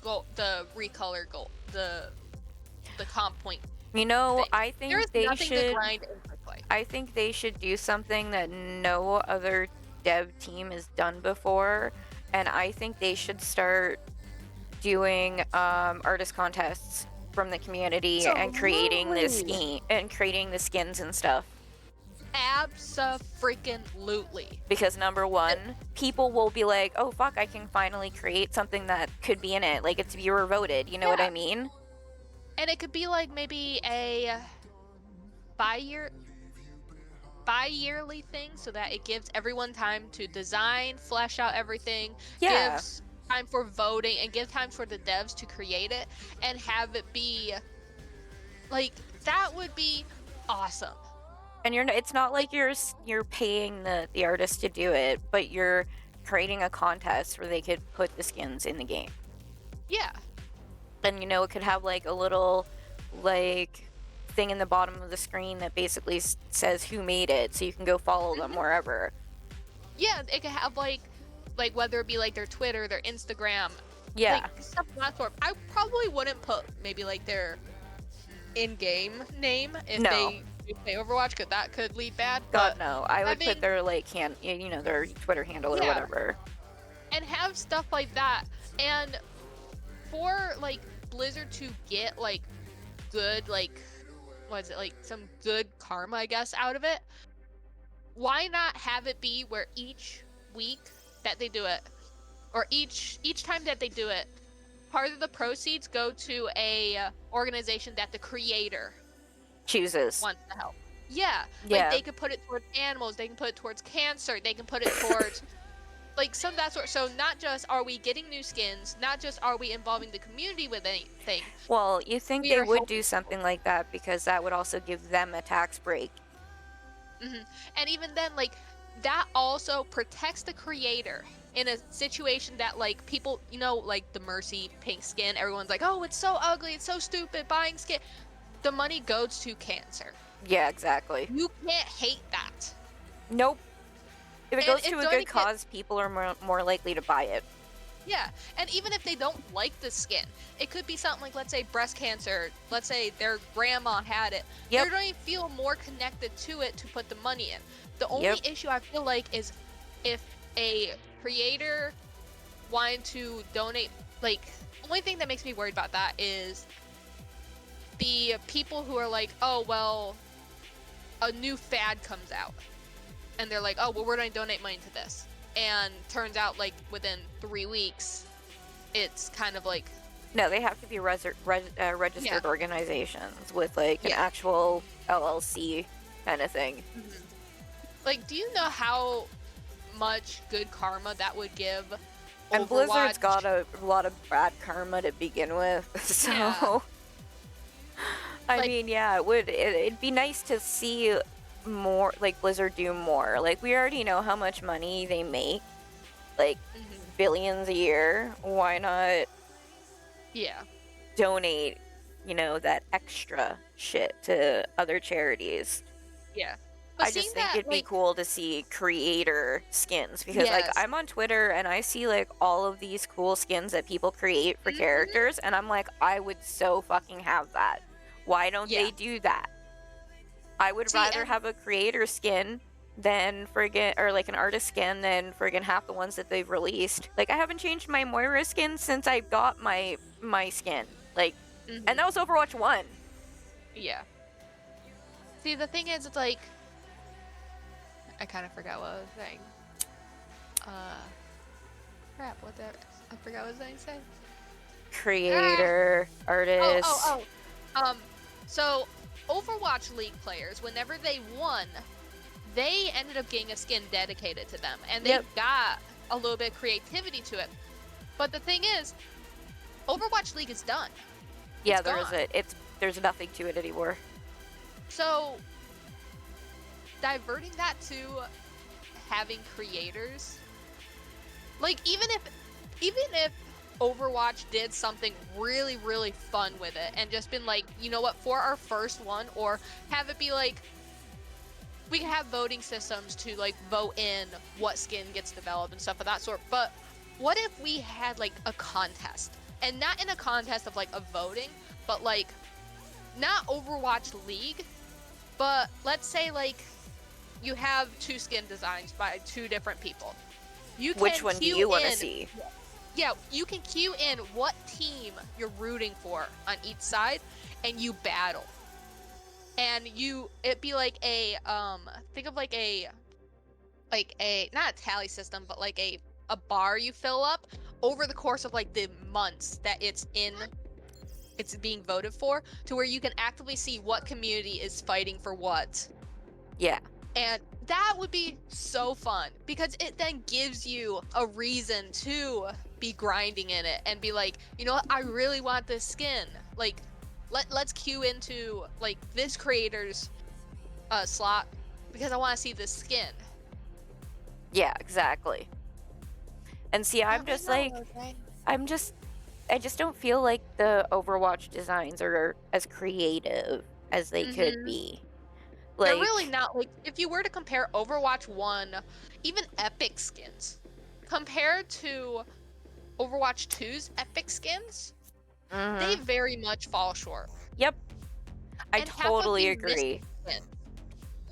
Speaker 13: recolor gold, the comp point.
Speaker 4: You know,
Speaker 13: thing.
Speaker 4: I think they should.
Speaker 13: Play.
Speaker 4: I think they should do something that no other dev team has done before, and I think they should start doing artist contests from the community and creating the skins and stuff.
Speaker 13: Abso-freaking-lutely.
Speaker 4: Because number one, people will be like, oh fuck, I can finally create something that could be in it. Like, it's viewer voted, you know what I mean?
Speaker 13: And it could be like maybe a bi-yearly thing, so that it gives everyone time to design, flesh out everything, gives time for voting, and give time for the devs to create it, and have it be like, that would be awesome.
Speaker 4: And it's not like you're paying the artist to do it, but you're creating a contest where they could put the skins in the game.
Speaker 13: Yeah.
Speaker 4: And, you know, it could have like a little like thing in the bottom of the screen that basically says who made it, so you can go follow them wherever.
Speaker 13: Yeah, it could have like whether it be like their Twitter, their Instagram, like stuff of that sort. I probably wouldn't put maybe like their in-game name if they play Overwatch, because that could lead bad.
Speaker 4: God, no. I would put their like their Twitter handle or whatever.
Speaker 13: And have stuff like that. And for like Blizzard to get like good, like, what is it, like some good karma, I guess, out of it, why not have it be where each week that they do it, or each time that they do it, part of the proceeds go to a organization that the creator
Speaker 4: chooses,
Speaker 13: wants to help. Like, they could put it towards animals, they can put it towards cancer, they can put it towards like some of that sort. So not just are we getting new skins, not just are we involving the community with anything.
Speaker 4: Well, you think
Speaker 13: we
Speaker 4: they
Speaker 13: are
Speaker 4: would
Speaker 13: helping
Speaker 4: do something like that because that would also give them a tax break.
Speaker 13: And even then, like, that also protects the creator in a situation that, like, people, you know, like the Mercy pink skin, everyone's like, oh, it's so ugly, it's so stupid, buying skin. The money goes to cancer.
Speaker 4: Yeah, exactly.
Speaker 13: You can't hate that.
Speaker 4: Nope. If it
Speaker 13: And
Speaker 4: goes to a good cause, people are more likely to buy it.
Speaker 13: Yeah, and even if they don't like the skin, it could be something like, let's say, breast cancer. Let's say their grandma had it.
Speaker 4: Yep.
Speaker 13: They're going to feel more connected to it to put the money in. The only issue I feel like is if a creator wanted to donate, like, the only thing that makes me worried about that is the people who are like, oh, well, a new fad comes out. And they're like, oh, well, we're going to donate money to this. And turns out, like, within 3 weeks, it's kind of like...
Speaker 4: No, they have to be registered organizations with, like, an actual LLC kind of thing.
Speaker 13: Like, do you know how much good karma that would give
Speaker 4: And
Speaker 13: Overwatch?
Speaker 4: Blizzard's got a lot of bad karma to begin with, so...
Speaker 13: Yeah.
Speaker 4: I mean, yeah, it'd be nice to see more, like, Blizzard do more. Like, we already know how much money they make, like, billions a year. Why not donate, you know, that extra shit to other charities?
Speaker 13: Yeah.
Speaker 4: I just think it'd be cool to see creator skins, because like, I'm on Twitter and I see like all of these cool skins that people create for characters, and I'm like, I would so fucking have that. Why don't they do that? I would rather have a creator skin than friggin', or like an artist skin than friggin' half the ones that they've released. Like, I haven't changed my Moira skin since I got my skin. Like, and that was Overwatch 1.
Speaker 13: Yeah. See, the thing is, it's like, I kind of forgot what I was saying. Crap, I forgot what I was going to say.
Speaker 4: Creator, artist.
Speaker 13: So Overwatch League players, whenever they won, they ended up getting a skin dedicated to them, and they got a little bit of creativity to it. But the thing is, Overwatch League is done.
Speaker 4: Yeah, there's nothing to it anymore.
Speaker 13: So diverting that to having creators, like, even if Overwatch did something really, really fun with it and just been like, you know what, for our first one, or have it be like, we can have voting systems to like vote in what skin gets developed and stuff of that sort. But what if we had like a contest, and not in a contest of like a voting, but like not Overwatch League, but let's say like you have 2 skin designs by 2 different people.
Speaker 4: Which one do you want to see?
Speaker 13: Yeah, you can queue in what team you're rooting for on each side, and you battle. And it'd be like a, think of like a, not a tally system, but like a bar you fill up over the course of like the months that it's being voted for, to where you can actively see what community is fighting for what.
Speaker 4: Yeah.
Speaker 13: And that would be so fun, because it then gives you a reason to be grinding in it and be like, you know what, I really want this skin. Like, let's queue into like this creator's slot because I want to see this skin.
Speaker 4: Yeah, exactly. And see, I'm just like, I just don't feel like the Overwatch designs are as creative as they could be. Like,
Speaker 13: they're really not. Like, if you were to compare Overwatch 1, even Epic skins, compared to Overwatch 2's Epic skins, they very much fall short.
Speaker 4: Yep. I totally agree.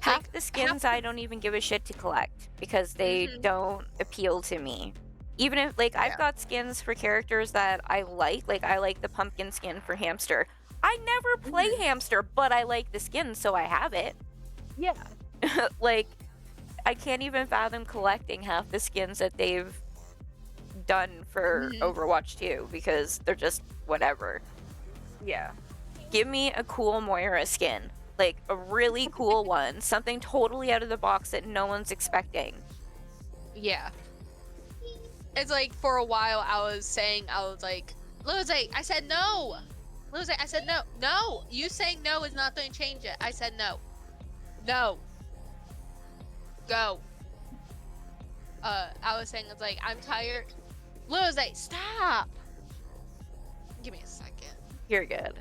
Speaker 4: Half the skins I don't even give a shit to collect, because they don't appeal to me. Even if, like, I've got skins for characters that I like I like the pumpkin skin for Hamster. I never play Hamster, but I like the skin, so I have it.
Speaker 13: Yeah.
Speaker 4: Like, I can't even fathom collecting half the skins that they've done for Overwatch 2, because they're just whatever.
Speaker 13: Yeah.
Speaker 4: Give me a cool Moira skin. Like, a really cool one. Something totally out of the box that no one's expecting.
Speaker 13: Yeah. It's like for a while I was like, Lose, I said no. Lose, I said no. No, you saying no is not going to change it. I said no. No. Go. I was saying it's like I'm tired. Lose, stop. Give me a second.
Speaker 4: You're good.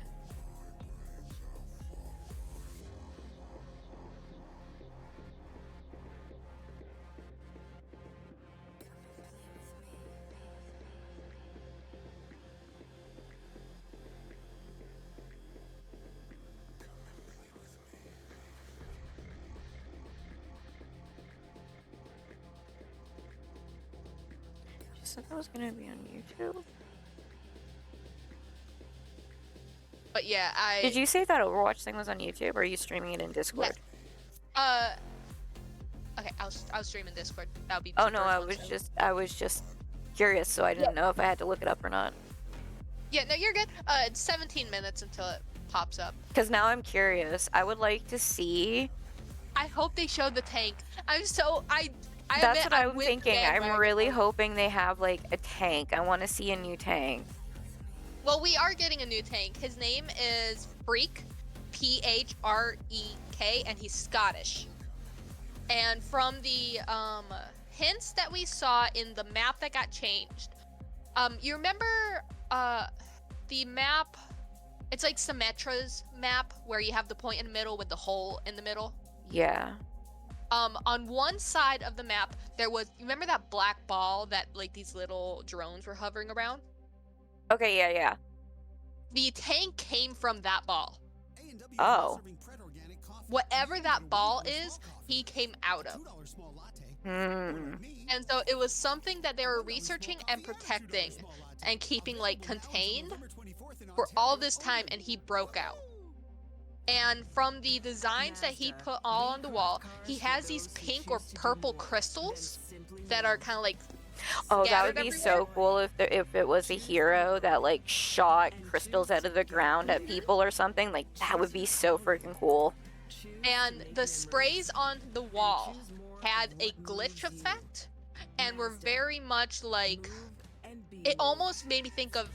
Speaker 4: You said that was gonna be on YouTube.
Speaker 13: But yeah,
Speaker 4: Did you say that Overwatch thing was on YouTube, or are you streaming it in Discord?
Speaker 13: Yes. Okay, I'll stream in Discord. That'll be.
Speaker 4: Oh no, I was just curious, so I didn't know if I had to look it up or not.
Speaker 13: Yeah, no, you're good. It's 17 minutes until it pops up.
Speaker 4: Because now I'm curious. I would like to see.
Speaker 13: I hope they show the tank. That's
Speaker 4: what I'm thinking. I'm really hoping they have like a tank. I want to see a new tank.
Speaker 13: Well, we are getting a new tank. His name is Freak, P-H-R-E-K, and he's Scottish. And from the hints that we saw in the map that got changed, you remember the map? It's like Symmetra's map where you have the point in the middle with the hole in the middle.
Speaker 4: Yeah.
Speaker 13: On one side of the map, there was. You remember that black ball that like these little drones were hovering around?
Speaker 4: Okay, yeah.
Speaker 13: The tank came from that ball.
Speaker 4: Oh.
Speaker 13: Whatever that ball is, he came out of. And so it was something that they were researching and protecting and keeping like contained for all this time, and he broke out. And from the designs that he put all on the wall, he has these pink or purple crystals that are kind of like.
Speaker 4: Oh, that would be so cool if it was a hero that like shot crystals out of the ground at people or something. Like that would be so freaking cool.
Speaker 13: And the sprays on the wall had a glitch effect and were very much like. It almost made me think of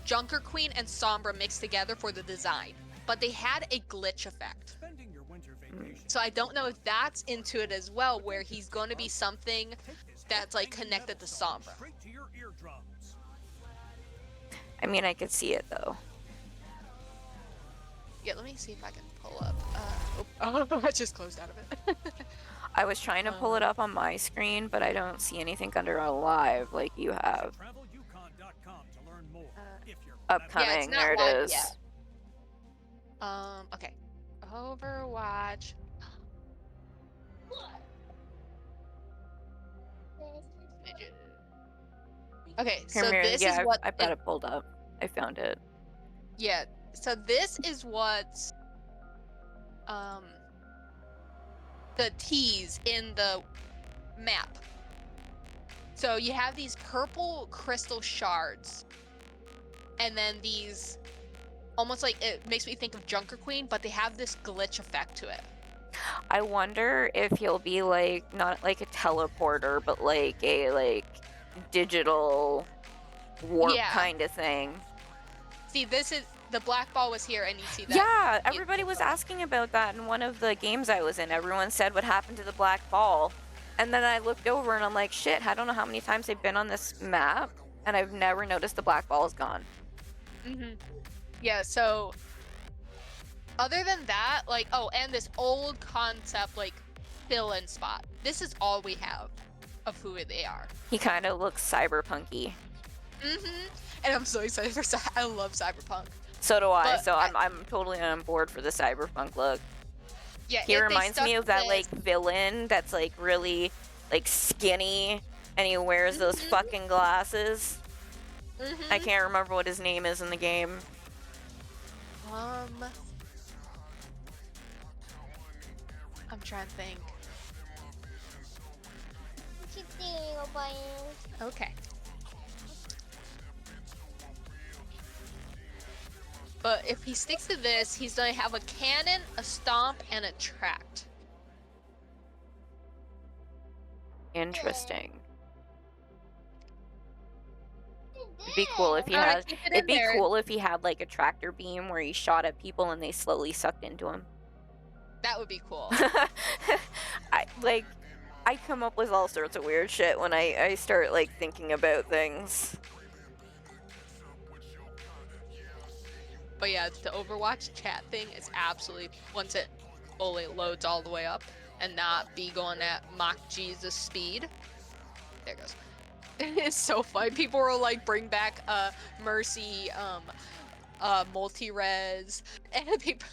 Speaker 13: Junker Queen and Sombra mixed together for the design, but they had a glitch effect. So I don't know if that's into it as well, where he's going to be something that's like connected to Sombra.
Speaker 4: I mean, I could see it though.
Speaker 13: Yeah, let me see if I can pull up. Oh, I just closed out of it.
Speaker 4: I was trying to pull it up on my screen, but I don't see anything under a live like you have. Upcoming,
Speaker 13: yeah,
Speaker 4: there it is.
Speaker 13: Yet. Okay. Overwatch. Okay, so this is what
Speaker 4: I've got it pulled up. I found it.
Speaker 13: Yeah, so this is what the T's in the map. So you have these purple crystal shards, and then these almost like, it makes me think of Junker Queen, but they have this glitch effect to it.
Speaker 4: I wonder if he'll be like not like a teleporter, but like a digital warp kind of thing.
Speaker 13: See, this is the black ball was here, and you see that.
Speaker 4: Yeah, everybody was asking about that in one of the games I was in. Everyone said what happened to the black ball, and then I looked over and I'm like, shit, I don't know how many times they've been on this map, and I've never noticed the black ball is gone.
Speaker 13: Yeah, so other than that, like, oh, and this old concept, like, fill-in spot. This is all we have of who they are.
Speaker 4: He kind of looks cyberpunky.
Speaker 13: And I'm so excited for I love cyberpunk.
Speaker 4: So do I. So I'm totally on board for the cyberpunk look.
Speaker 13: Yeah,
Speaker 4: he reminds me of that like villain that's like really like skinny, and he wears those fucking glasses. I can't remember what his name is in the game.
Speaker 13: I'm trying to think. Okay. But if he sticks to this, he's going to have a cannon, a stomp, and a tract.
Speaker 4: Interesting. It'd be cool if he
Speaker 13: Alright,
Speaker 4: had.
Speaker 13: keep it
Speaker 4: It'd
Speaker 13: in
Speaker 4: be
Speaker 13: there.
Speaker 4: cool if he had like a tractor beam where he shot at people and they slowly sucked into him.
Speaker 13: That would be cool.
Speaker 4: I come up with all sorts of weird shit when I start like thinking about things.
Speaker 13: But yeah, the Overwatch chat thing is absolutely, once it fully loads all the way up and not be going at Mach Jesus speed. There it goes. It's so funny. People were like, bring back Mercy, multi-res, and people.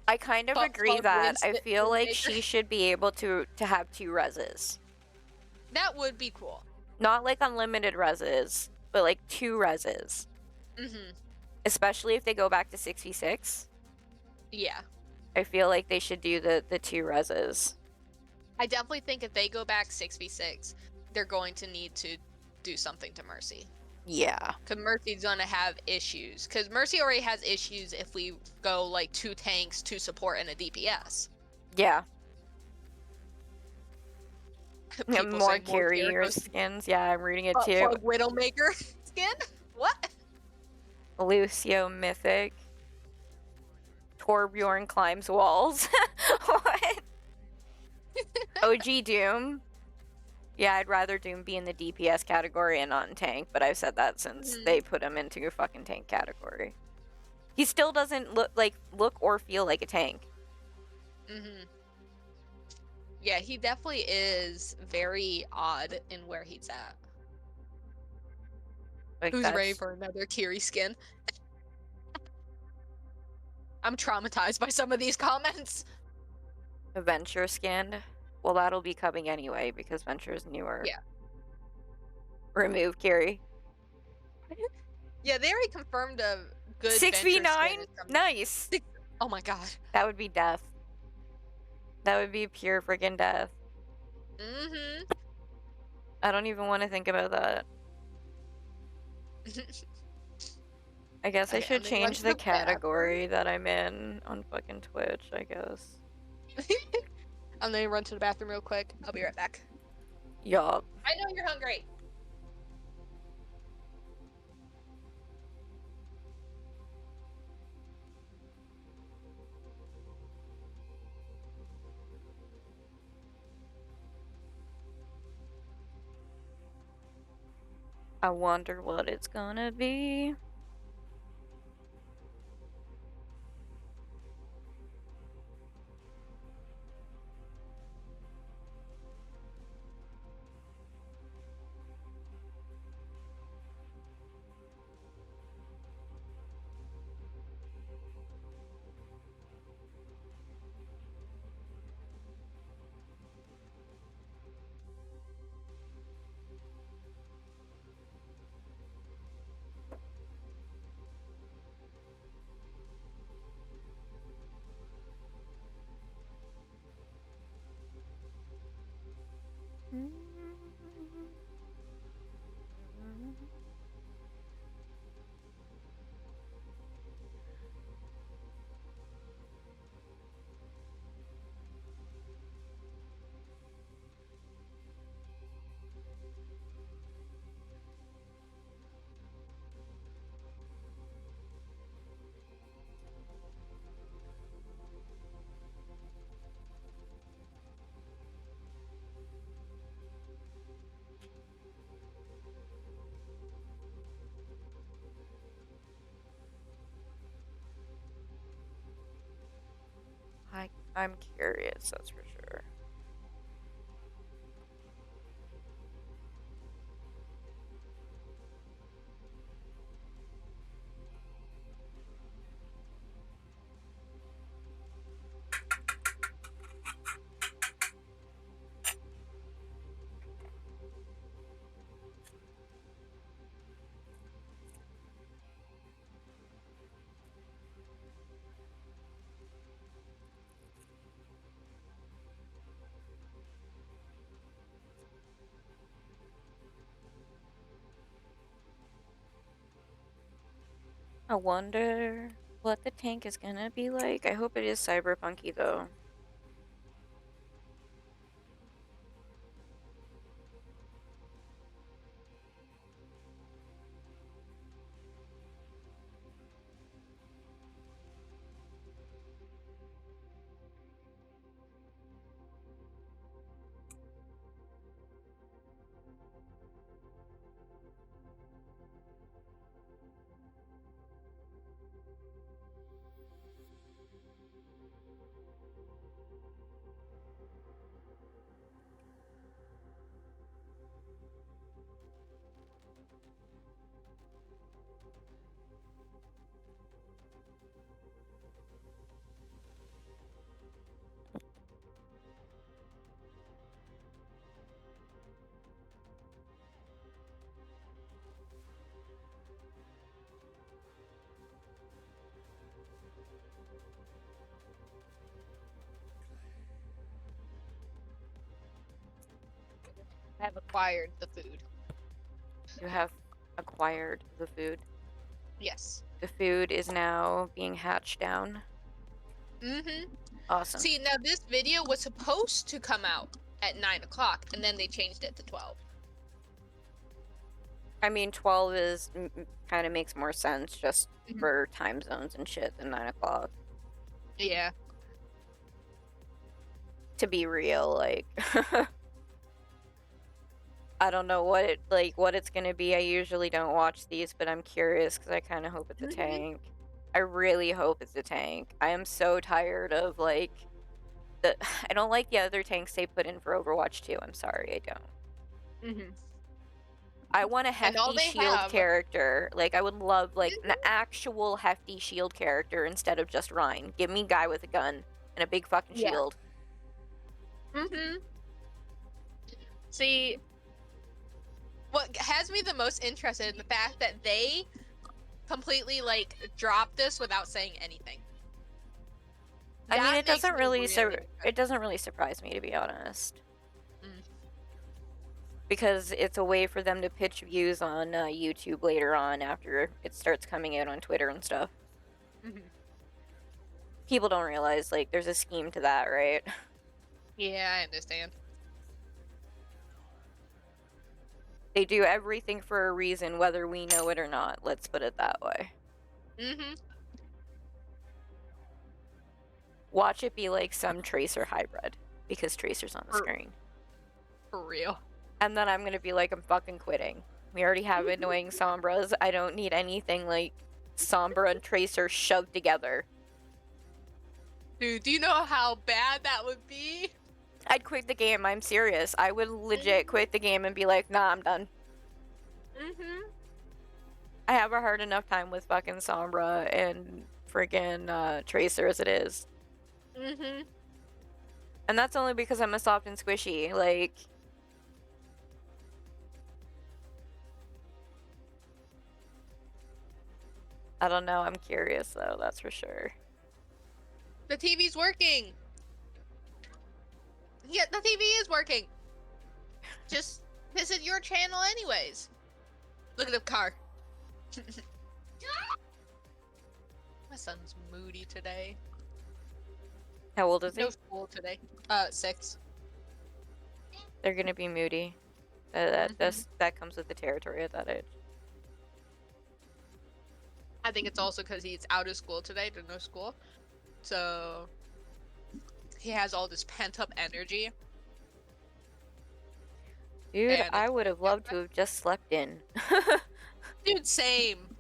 Speaker 4: I kind of agree that I feel like she
Speaker 13: Windmaker.
Speaker 4: should be able to have 2 reses.
Speaker 13: That would be cool.
Speaker 4: Not like unlimited reses, but like 2 reses.
Speaker 13: Mm-hmm.
Speaker 4: Especially if they go back to 6v6.
Speaker 13: Yeah.
Speaker 4: I feel like they should do the 2 reses.
Speaker 13: I definitely think if they go back 6v6, they're going to need to do something to Mercy.
Speaker 4: Yeah.
Speaker 13: Because Mercy's going to have issues. Because Mercy already has issues if we go like 2 tanks, 2 support, and a DPS.
Speaker 4: Yeah.
Speaker 13: People
Speaker 4: More
Speaker 13: say
Speaker 4: carrier skins. Yeah, I'm reading it too.
Speaker 13: Plug Widowmaker skin? What?
Speaker 4: Lucio Mythic. Torbjorn climbs walls. What? OG Doom. Yeah, I'd rather Doom be in the DPS category and not in tank, but I've said that since they put him into a fucking tank category. He still doesn't look or feel like a tank.
Speaker 13: Mm-hmm. Yeah, he definitely is very odd in where he's at.
Speaker 4: Like,
Speaker 13: Who's ready for another Kiri skin? I'm traumatized by some of these comments.
Speaker 4: Venture skinned. Well, that'll be coming anyway because Venture's newer.
Speaker 13: Yeah.
Speaker 4: Remove Kiri.
Speaker 13: Yeah, they already confirmed a good
Speaker 4: 6v9? Nice.
Speaker 13: Oh my god.
Speaker 4: That would be death. That would be pure freaking death.
Speaker 13: Mm-hmm.
Speaker 4: I don't even want to think about that. I guess I should change the category that I'm in on fucking Twitch, I guess.
Speaker 13: I'm gonna run to the bathroom real quick. I'll be right back.
Speaker 4: Yup.
Speaker 13: I know you're hungry.
Speaker 4: I wonder what it's gonna be. I'm curious, that's for sure. I wonder what the tank is gonna be like. I hope it is cyberpunky though.
Speaker 13: have acquired the food.
Speaker 4: You have acquired the food.
Speaker 13: Yes.
Speaker 4: The food is now being hatched down.
Speaker 13: Mm-hmm.
Speaker 4: Awesome.
Speaker 13: See, now this video was supposed to come out at 9 o'clock, and then they changed it to 12.
Speaker 4: I mean, 12 is kind of makes more sense just for time zones and shit than 9 o'clock.
Speaker 13: Yeah.
Speaker 4: To be real, like, I don't know what it's gonna be. I usually don't watch these, but I'm curious because I kind of hope it's a tank. I really hope it's a tank. I am so tired of I don't like the other tanks they put in for Overwatch 2. I'm sorry, I don't. I want a hefty shield character. Like, I would love an actual hefty shield character instead of just Rhine. Give me a guy with a gun and a big fucking shield.
Speaker 13: See, what has me the most interested in the fact that they completely dropped this without saying anything.
Speaker 4: I mean, it doesn't really surprise me, to be honest. Because it's a way for them to pitch views on YouTube later on after it starts coming out on Twitter and stuff. People don't realize there's a scheme to that, right?
Speaker 13: Yeah, I understand.
Speaker 4: They do everything for a reason, whether we know it or not. Let's put it that way. Watch it be like some Tracer hybrid, because Tracer's on the screen.
Speaker 13: For real.
Speaker 4: And then I'm gonna be like, I'm fucking quitting. We already have annoying Sombras. I don't need anything like Sombra and Tracer shoved together.
Speaker 13: Dude, do you know how bad that would be?
Speaker 4: I'd quit the game, I'm serious. I would legit quit the game and be like, nah, I'm done. I have a hard enough time with fucking Sombra and friggin' Tracer as it is. And that's only because I'm a soft and squishy, I don't know, I'm curious though, that's for sure.
Speaker 13: The TV's working! Yeah, the TV is working! Just visit your channel anyways. Look at the car. My son's moody today.
Speaker 4: How old is he?
Speaker 13: No school today. 6.
Speaker 4: They're gonna be moody. That comes with the territory at that age.
Speaker 13: I think it's also because he's out of school today. There's no school. So he has all this pent up energy.
Speaker 4: Dude, and I would have loved to have just slept in.
Speaker 13: Dude, same.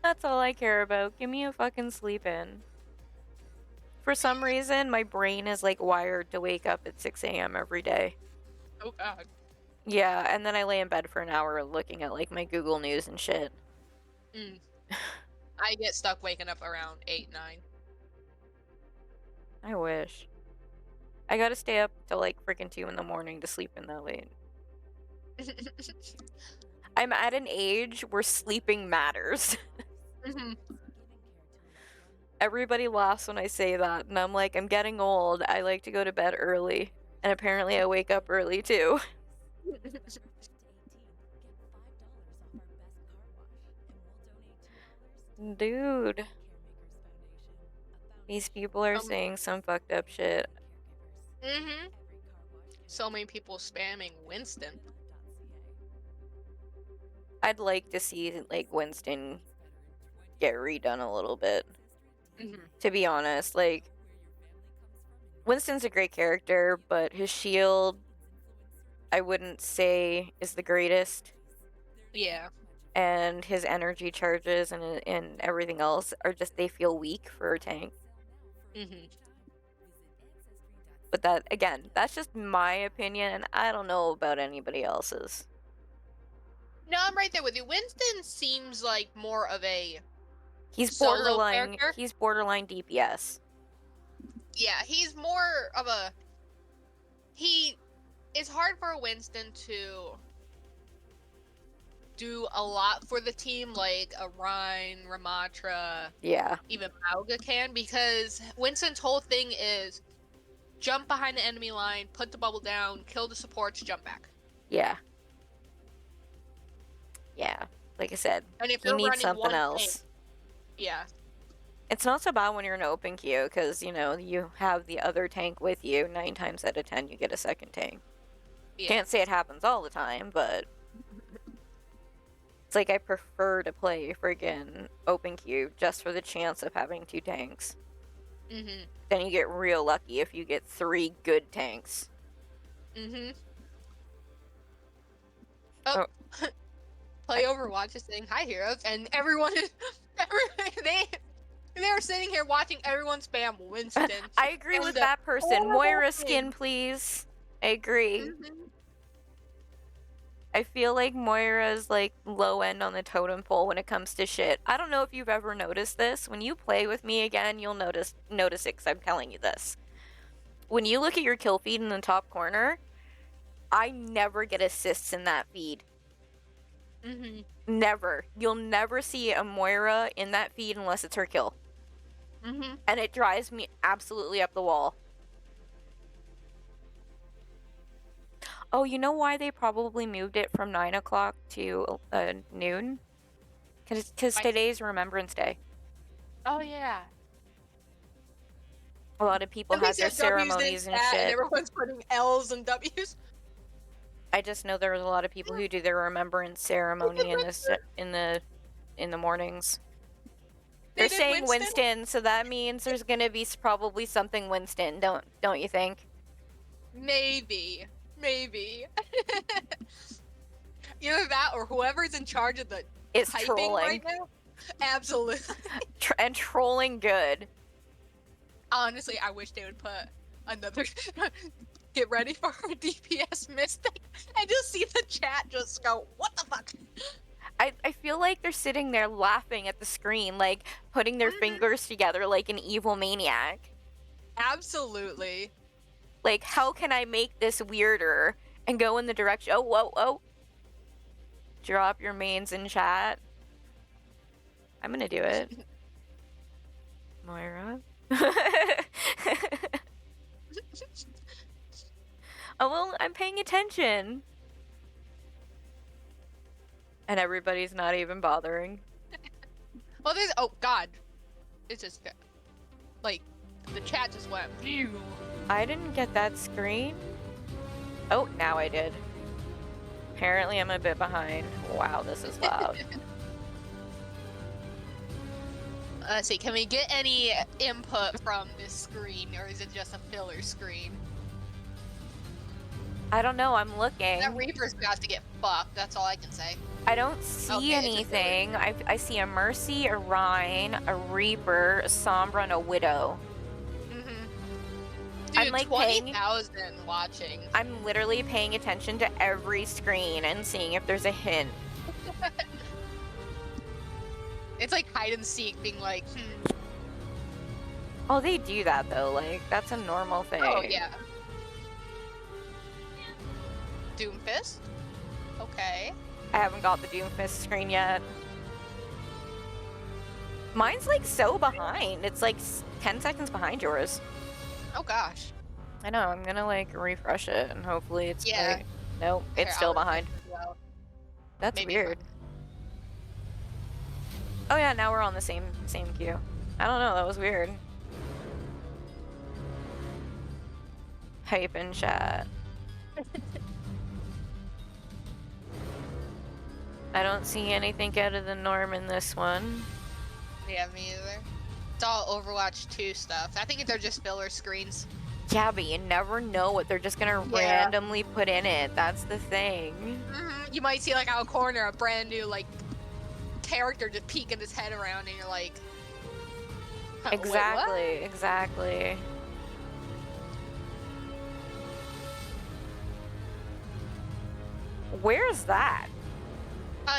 Speaker 4: That's all I care about. Give me a fucking sleep in. For some reason, my brain is wired to wake up at 6 a.m. every day.
Speaker 13: Oh god.
Speaker 4: Yeah, and then I lay in bed for an hour looking at my Google News and shit.
Speaker 13: I get stuck waking up around 8, 9.
Speaker 4: I wish. I gotta stay up till freaking 2 in the morning to sleep in that late. I'm at an age where sleeping matters. Everybody laughs when I say that, and I'm like, I'm getting old. I like to go to bed early, and apparently I wake up early too. Dude. These people are saying some fucked up shit.
Speaker 13: So many people spamming Winston.
Speaker 4: I'd like to see Winston get redone a little bit. To be honest, Winston's a great character, but his shield I wouldn't say is the greatest.
Speaker 13: Yeah.
Speaker 4: And his energy charges and everything else are just, they feel weak for a tank. But that, again, that's just my opinion, and I don't know about anybody else's.
Speaker 13: No, I'm right there with you. Winston seems like more of a
Speaker 4: He's
Speaker 13: borderline
Speaker 4: DPS.
Speaker 13: Yeah, he's more of a it's hard for Winston to do a lot for the team like a Rhine, Ramatra, even Mauga can, because Winston's whole thing is jump behind the enemy line, put the bubble down, kill the supports, jump back.
Speaker 4: Yeah. Yeah. Like I said,
Speaker 13: And if
Speaker 4: you
Speaker 13: you're
Speaker 4: need
Speaker 13: running
Speaker 4: something
Speaker 13: one
Speaker 4: else.
Speaker 13: tank, yeah.
Speaker 4: It's not so bad when you're in an open queue because, you know, you have the other tank with you. 9 times out of 10, you get a second tank.
Speaker 13: Yeah.
Speaker 4: Can't say it happens all the time, but it's like I prefer to play friggin' open queue just for the chance of having 2 tanks.
Speaker 13: Mm-hmm.
Speaker 4: Then you get real lucky if you get 3 good tanks.
Speaker 13: Mm-hmm. Oh. Play Overwatch is saying hi, heroes, and everyone they're sitting here watching everyone spam Winston.
Speaker 4: I agree with
Speaker 13: the
Speaker 4: that person.
Speaker 13: horrible
Speaker 4: Moira
Speaker 13: thing-
Speaker 4: skin, please. I agree.
Speaker 13: Mhm.
Speaker 4: I feel like Moira's like low end on the totem pole when it comes to shit. I don't know if you've ever noticed this. When you play with me again, you'll notice it because I'm telling you this. When you look at your kill feed in the top corner, I never get assists in that feed.
Speaker 13: Mhm.
Speaker 4: Never. You'll never see a Moira in that feed unless it's her kill.
Speaker 13: Mhm.
Speaker 4: And it drives me absolutely up the wall. Oh, you know why they probably moved it from 9 o'clock to noon? Because today's Remembrance Day.
Speaker 13: Oh yeah.
Speaker 4: A lot of people had their ceremonies and shit.
Speaker 13: And everyone's putting L's and W's.
Speaker 4: I just know there was a lot of people who do their remembrance ceremony in the mornings. They're saying Winston, so that means there's gonna be probably something Winston, don't you think?
Speaker 13: Maybe. Either that or whoever's in charge of the
Speaker 4: It's
Speaker 13: typing
Speaker 4: trolling.
Speaker 13: right now. Absolutely.
Speaker 4: And trolling good.
Speaker 13: Honestly, I wish they would put another get ready for our DPS mystic and just see the chat just go, what the fuck?
Speaker 4: I feel like they're sitting there laughing at the screen, like putting their fingers together like an evil maniac.
Speaker 13: Absolutely.
Speaker 4: Like, how can I make this weirder and go in the direction? Oh, whoa. Drop your mains in chat. I'm gonna do it. Moira. Oh, well, I'm paying attention. And everybody's not even bothering.
Speaker 13: Well, there's oh god, it's just like the chat just went. Phew.
Speaker 4: I didn't get that screen. Oh, now I did. Apparently, I'm a bit behind. Wow, this is loud.
Speaker 13: Let's see, can we get any input from this screen, or is it just a filler screen?
Speaker 4: I don't know. I'm looking.
Speaker 13: That Reaper's got to get fucked. That's all I can say.
Speaker 4: I don't see anything. I see a Mercy, a Rhine, a Reaper, a Sombra, and a Widow.
Speaker 13: Dude,
Speaker 4: I'm like
Speaker 13: 20,000 watching.
Speaker 4: I'm literally paying attention to every screen and seeing if there's a hint.
Speaker 13: It's like hide and seek, being like,
Speaker 4: Oh, they do that though. Like, that's a normal thing.
Speaker 13: Oh yeah. Doomfist? Okay.
Speaker 4: I haven't got the Doomfist screen yet. Mine's like so behind. It's like 10 seconds behind yours.
Speaker 13: Oh gosh.
Speaker 4: I know. I'm gonna like refresh it and hopefully it's
Speaker 13: Yeah.
Speaker 4: Nope, it's still behind. That's
Speaker 13: Maybe
Speaker 4: weird. Oh yeah, now we're on the same queue. I don't know. That was weird. Hype in chat. I don't see anything out of the norm in this one.
Speaker 13: Yeah, me either. It's all Overwatch 2 stuff. I think they're just filler screens.
Speaker 4: Yeah, but you never know what they're just gonna randomly put in it. That's the thing.
Speaker 13: You might see like out of corner a brand new like character just peeking his head around, and you're like, huh,
Speaker 4: Exactly,
Speaker 13: wait, what?
Speaker 4: exactly. Where's that?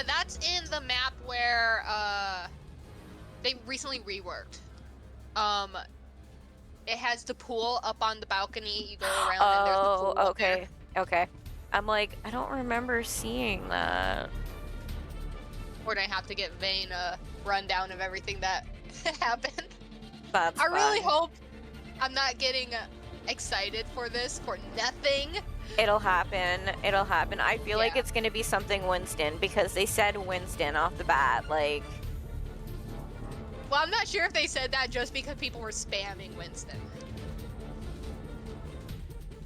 Speaker 13: That's in the map where they recently reworked. It has the pool up on the balcony. You go around and there's the pool up
Speaker 4: okay, okay. I'm like, I don't remember seeing that.
Speaker 13: Or do I have to get Vayne a rundown of everything that happened?
Speaker 4: That's
Speaker 13: I really
Speaker 4: fine.
Speaker 13: hope I'm not getting excited for this for nothing.
Speaker 4: It'll happen. It'll happen. I feel like
Speaker 13: Yeah.
Speaker 4: it's gonna be something Winston because they said Winston off the bat. Like,
Speaker 13: Well, I'm not sure if they said that just because people were spamming Winston.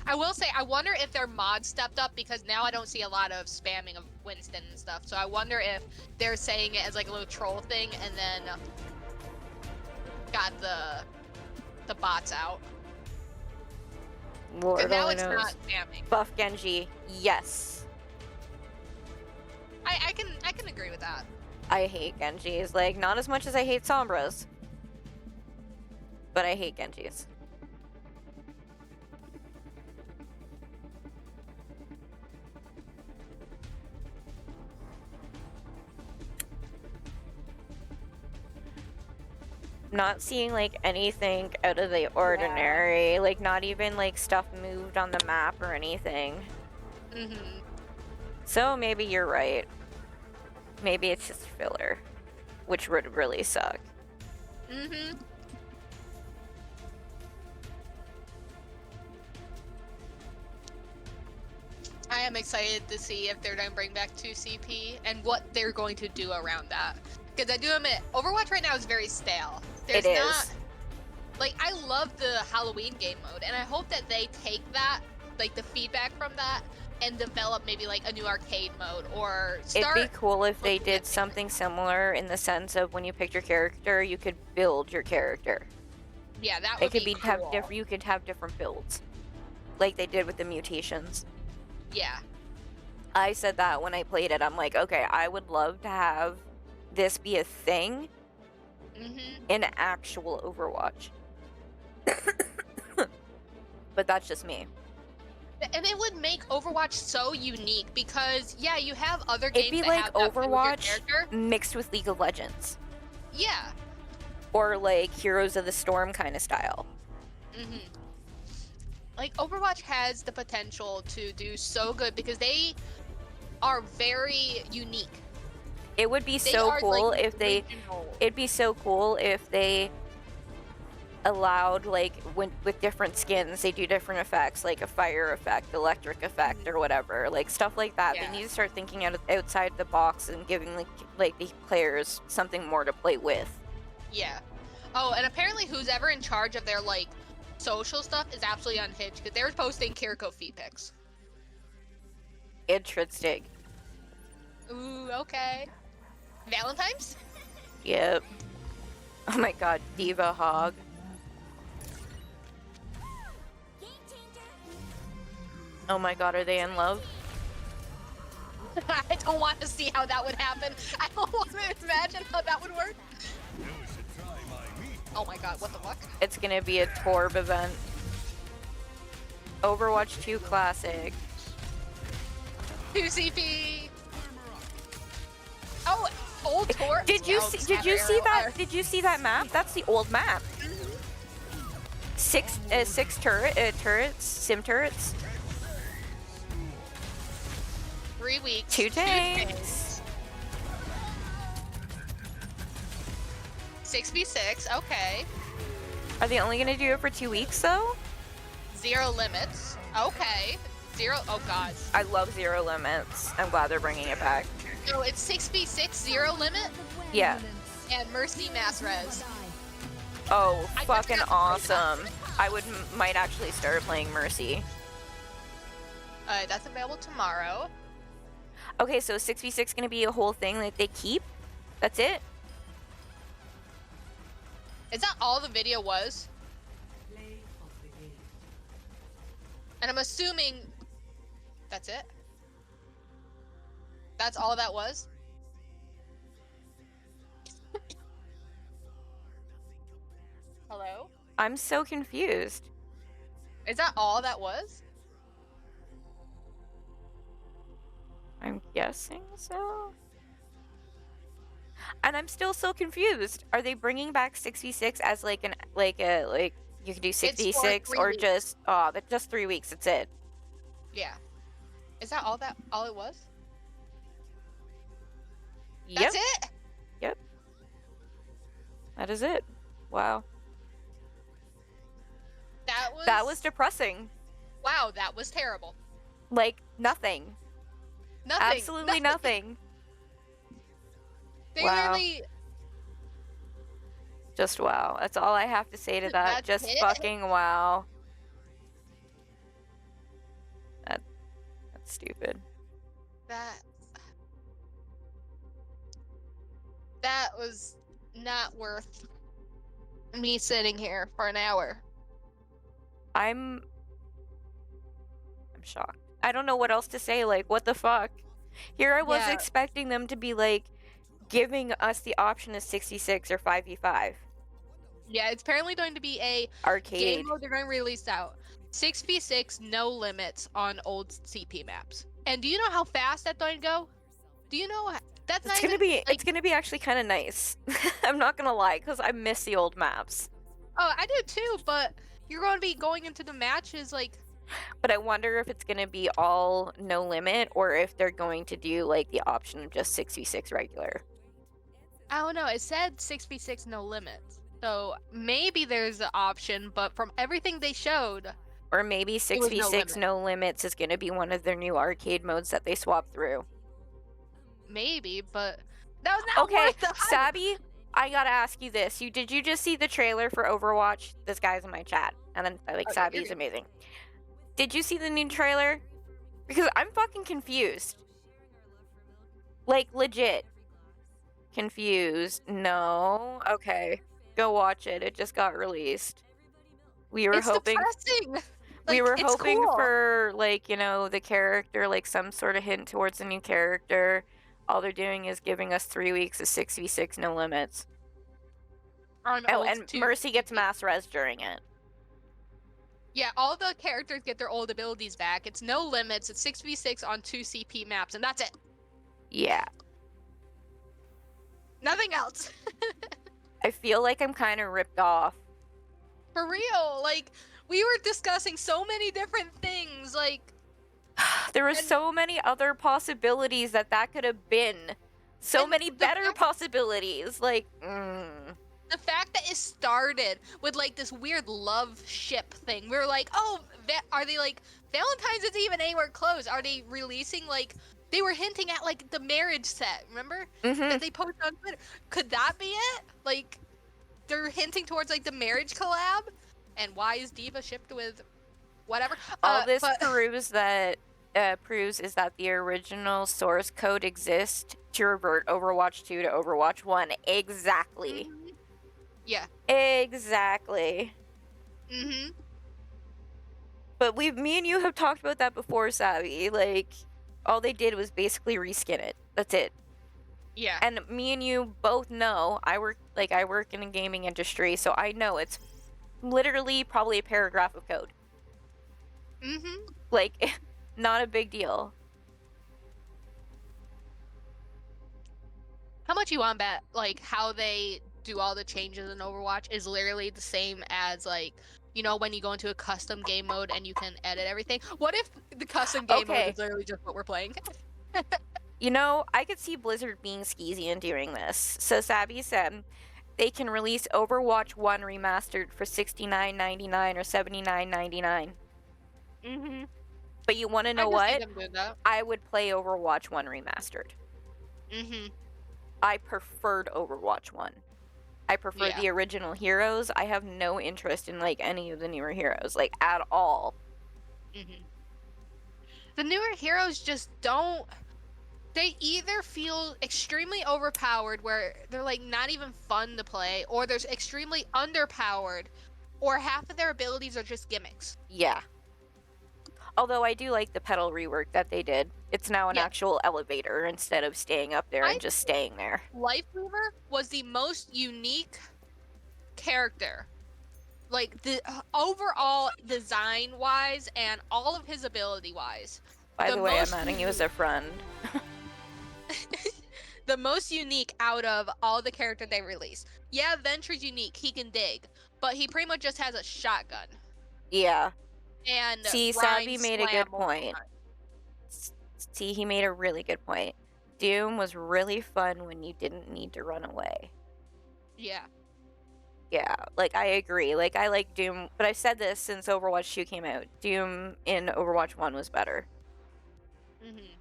Speaker 13: I will say, I wonder if their mod stepped up because now I don't see a lot of spamming of Winston and stuff. So I wonder if they're saying it as like a little troll thing and then got the bots out.
Speaker 4: Lord
Speaker 13: Because now
Speaker 4: only
Speaker 13: it's
Speaker 4: knows.
Speaker 13: not spamming.
Speaker 4: Buff Genji, yes.
Speaker 13: I can agree with that.
Speaker 4: I hate Genjis. Like, not as much as I hate Sombras. But I hate Genjis. Not seeing like anything out of the ordinary, like not even like stuff moved on the map or anything.
Speaker 13: Mm-hmm.
Speaker 4: So maybe you're right. Maybe it's just filler, which would really suck.
Speaker 13: Mm-hmm. I am excited to see if they're gonna bring back 2CP and what they're going to do around that. Because I do admit, Overwatch right now is very stale. There's
Speaker 4: It is.
Speaker 13: not like I love the Halloween game mode, and I hope that they take that, like the feedback from that, and develop maybe like a new arcade mode or start.
Speaker 4: It'd be cool if they did something similar in the sense of when you picked your character, you could build your character.
Speaker 13: Yeah, that would
Speaker 4: It could
Speaker 13: be
Speaker 4: have
Speaker 13: cool.
Speaker 4: different. You could have different builds, like they did with the mutations.
Speaker 13: Yeah.
Speaker 4: I said that when I played it. I'm like, okay, I would love to have this be a thing in actual Overwatch. But that's just me.
Speaker 13: And it would make Overwatch so unique because yeah, you have other games
Speaker 4: It'd be
Speaker 13: that
Speaker 4: like
Speaker 13: have that with your
Speaker 4: Overwatch
Speaker 13: character.
Speaker 4: mixed with League of Legends.
Speaker 13: Yeah.
Speaker 4: Or like Heroes of the Storm kind of style.
Speaker 13: Mm-hmm. Like Overwatch has the potential to do so good because they are very unique.
Speaker 4: It would be
Speaker 13: They
Speaker 4: so
Speaker 13: are,
Speaker 4: cool
Speaker 13: like,
Speaker 4: if they.
Speaker 13: regional.
Speaker 4: It'd be so cool if they allowed like with different skins they do different effects, like a fire effect, electric effect, or whatever, like stuff like that.
Speaker 13: Yeah.
Speaker 4: They need to start thinking outside the box and giving like the players something more to play with.
Speaker 13: Yeah. Oh, and apparently who's ever in charge of their like social stuff is absolutely unhinged because they're posting Kiriko feet pics.
Speaker 4: Interesting.
Speaker 13: Ooh, okay. Valentine's?
Speaker 4: Yep. Oh my god, Diva Hog. Oh my god, are they in love?
Speaker 13: I don't want to see how that would happen. I don't want to imagine how that would work. Oh my god, what the fuck?
Speaker 4: It's gonna be a Torb event. Overwatch 2 Classic.
Speaker 13: 2CP. Oh, old Tor.
Speaker 4: Did you see that map? That's the old map. Six turrets, sim turrets.
Speaker 13: 3 weeks.
Speaker 4: 2 tanks.
Speaker 13: 6v6, okay.
Speaker 4: Are they only gonna do it for 2 weeks though?
Speaker 13: 0 limits. Okay. 0. Oh god.
Speaker 4: I love Zero Limits. I'm glad they're bringing it back.
Speaker 13: So it's 6v6, 0 limit,
Speaker 4: Yeah.
Speaker 13: and Mercy mass res.
Speaker 4: Oh,
Speaker 13: I
Speaker 4: fucking
Speaker 13: just got to play
Speaker 4: awesome. I might actually start playing Mercy.
Speaker 13: That's available tomorrow.
Speaker 4: Okay, so 6v6 gonna be a whole thing that they keep? That's it?
Speaker 13: Is that all the video was? And I'm assuming that's it. That's all that was? Hello?
Speaker 4: I'm so confused.
Speaker 13: Is that all that was?
Speaker 4: I'm guessing so. And I'm still so confused. Are they bringing back 6v6 as like you can do 6v6
Speaker 13: 3
Speaker 4: or
Speaker 13: weeks.
Speaker 4: just 3 weeks? That's it.
Speaker 13: Yeah. Is that all it was?
Speaker 4: Yep.
Speaker 13: That's it?
Speaker 4: Yep. That is it. Wow.
Speaker 13: That was
Speaker 4: That was depressing.
Speaker 13: wow, that was terrible.
Speaker 4: Like, nothing.
Speaker 13: Nothing.
Speaker 4: Absolutely nothing.
Speaker 13: They
Speaker 4: Wow.
Speaker 13: literally...
Speaker 4: Just wow. That's all I have to say to that.
Speaker 13: That's
Speaker 4: Just
Speaker 13: it?
Speaker 4: fucking wow. That's stupid.
Speaker 13: That was not worth me sitting here for an hour.
Speaker 4: I'm shocked. I don't know what else to say. Like, what the fuck? Here I was expecting them to be like giving us the option of 66 or 5v5.
Speaker 13: Yeah, it's apparently going to be a
Speaker 4: arcade
Speaker 13: game mode they're going to release out. 6v6, no limits on old CP maps. And do you know how fast that's going to go? Do you know? That's
Speaker 4: it's gonna be it's gonna be actually kind of nice. I'm not gonna lie, because I miss the old maps.
Speaker 13: Oh, I do too, but you're going to be going into the matches like...
Speaker 4: But I wonder if it's gonna be all no limit, or if they're going to do like the option of just 6v6 regular.
Speaker 13: I don't know. It said 6v6 no limits. So maybe there's an option, but from everything they showed...
Speaker 4: Or maybe 6v6 no limits is gonna be one of their new arcade modes that they swap through.
Speaker 13: Maybe, but that was not
Speaker 4: okay,
Speaker 13: worth the hype.
Speaker 4: Sabby, I gotta ask you this. Did you just see the trailer for Overwatch? This guy's in my chat. And then, like, Sabby's amazing. Did you see the new trailer? Because I'm fucking confused. Like, legit. Confused. No? Okay. Go watch it. It just got released. We were hoping...
Speaker 13: depressing.
Speaker 4: We were hoping
Speaker 13: cool.
Speaker 4: for, like, you know, the character, like, some sort of hint towards a new character. All they're doing is giving us 3 weeks of 6v6 no limits. And Mercy gets mass res during it.
Speaker 13: Yeah, all the characters get their old abilities back. It's no limits. It's 6v6 on 2 CP maps, and that's it.
Speaker 4: Yeah.
Speaker 13: Nothing else.
Speaker 4: I feel like I'm kind of ripped off.
Speaker 13: For real. Like, we were discussing so many different things, like...
Speaker 4: There were so many other possibilities that could have been. So many better possibilities. Like,
Speaker 13: The fact that it started with, like, this weird love ship thing. We were like, oh, are they, like, Valentine's isn't even anywhere close. Are they releasing, like, they were hinting at, like, the marriage set, remember? That they posted on Twitter. Could that be it? Like, they're hinting towards, like, the marriage collab? And why is Diva shipped with whatever?
Speaker 4: All this proves is that the original source code exists to revert Overwatch 2 to Overwatch 1. Exactly.
Speaker 13: Mm-hmm. Yeah.
Speaker 4: Exactly.
Speaker 13: Mm-hmm.
Speaker 4: But me and you have talked about that before, Savvy. Like, all they did was basically reskin it. That's it.
Speaker 13: Yeah.
Speaker 4: And me and you both know, I work in the gaming industry, so I know it's literally probably a paragraph of code.
Speaker 13: Mm-hmm.
Speaker 4: Like, not a big deal.
Speaker 13: How much you want to bet, like, how they do all the changes in Overwatch is literally the same as, like, you know, when you go into a custom game mode and you can edit everything? What if the custom game mode is literally just what we're playing?
Speaker 4: You know, I could see Blizzard being skeezy and doing this. So Savvy said they can release Overwatch 1 remastered for $69.99 or $79.99.
Speaker 13: Mm-hmm.
Speaker 4: But you want to know what? I would play Overwatch 1 remastered.
Speaker 13: Mm-hmm.
Speaker 4: I preferred Overwatch 1. I prefer the original heroes. I have no interest in, like, any of the newer heroes, like, at all.
Speaker 13: Mm-hmm. The newer heroes just don't... They either feel extremely overpowered, where they're, like, not even fun to play, or they're extremely underpowered, or half of their abilities are just gimmicks.
Speaker 4: Yeah. Although I do like the pedal rework that they did. It's now an actual elevator instead of staying up there and just staying there.
Speaker 13: Lifeweaver was the most unique character. Like, the overall design-wise and all of his ability-wise.
Speaker 4: By the way, I'm adding you as a friend.
Speaker 13: The most unique out of all the characters they released. Yeah, Venture's unique. He can dig. But he pretty much just has a shotgun.
Speaker 4: Yeah.
Speaker 13: And
Speaker 4: see, Savvy made a good point. See, he made a really good point. Doom was really fun when you didn't need to run away.
Speaker 13: Yeah.
Speaker 4: Yeah, like, I agree. Like, I like Doom, but I've said this since Overwatch 2 came out. Doom in Overwatch 1 was better.
Speaker 13: Mhm.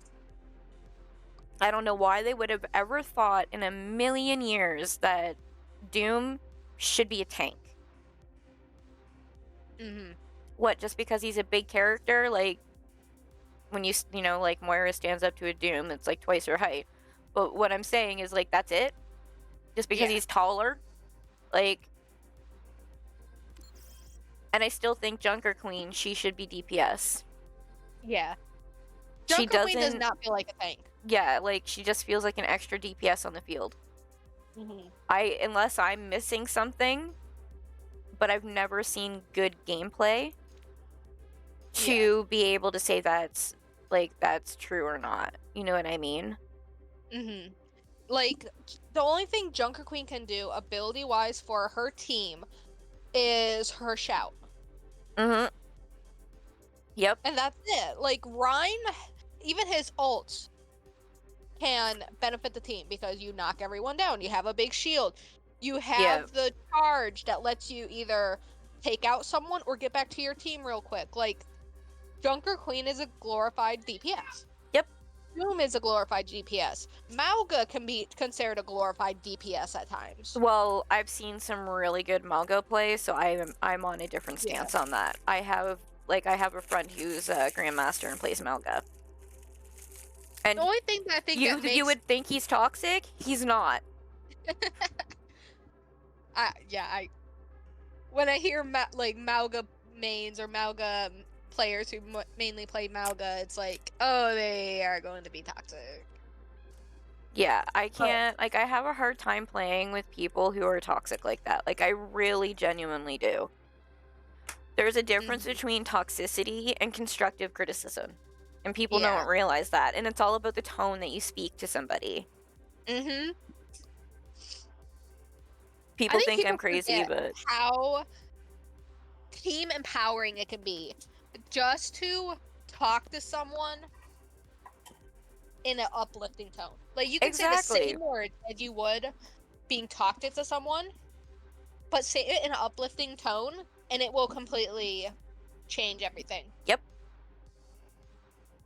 Speaker 4: I don't know why they would have ever thought in a million years that Doom should be a tank.
Speaker 13: Mhm.
Speaker 4: What, just because he's a big character? Like, when you know, like, Moira stands up to a Doom, it's like twice her height. But what I'm saying is, like, that's it? Just because he's taller? Like, and I still think Junker Queen, she should be DPS.
Speaker 13: Yeah.
Speaker 4: She
Speaker 13: Junker Queen does
Speaker 4: doesn't...
Speaker 13: not feel like a tank.
Speaker 4: Yeah, like, she just feels like an extra DPS on the field.
Speaker 13: Mhm.
Speaker 4: Unless I'm missing something, but I've never seen good gameplay to be able to say that's, like, that's true or not. You know what I mean?
Speaker 13: Mhm. Like, the only thing Junker Queen can do, ability-wise, for her team, is her shout.
Speaker 4: Mm-hmm. Yep.
Speaker 13: And that's it. Like, Rhine, even his ults can benefit the team because you knock everyone down. You have a big shield. You have the charge that lets you either take out someone or get back to your team real quick. Like, Junker Queen is a glorified DPS.
Speaker 4: Yep.
Speaker 13: Doom is a glorified DPS. Mauga can be considered a glorified DPS at times.
Speaker 4: Well, I've seen some really good Mauga play, so I'm on a different stance on that. I have a friend who's a grandmaster and plays Mauga. And
Speaker 13: the only thing that I think
Speaker 4: you would think he's toxic, he's not.
Speaker 13: When I hear like Mauga mains or Mauga players who mainly play Mauga, it's like, oh, they are going to be toxic.
Speaker 4: Yeah, I can't, like, I have a hard time playing with people who are toxic like that. Like, I really genuinely do. There's a difference between toxicity and constructive criticism. And people don't realize that. And it's all about the tone that you speak to somebody.
Speaker 13: Mm-hmm.
Speaker 4: People think I'm crazy, but...
Speaker 13: how team empowering it can be. Just to talk to someone in an uplifting tone. Like, you can say the same words as you would being talked to someone, but say it in an uplifting tone, and it will completely change everything.
Speaker 4: Yep.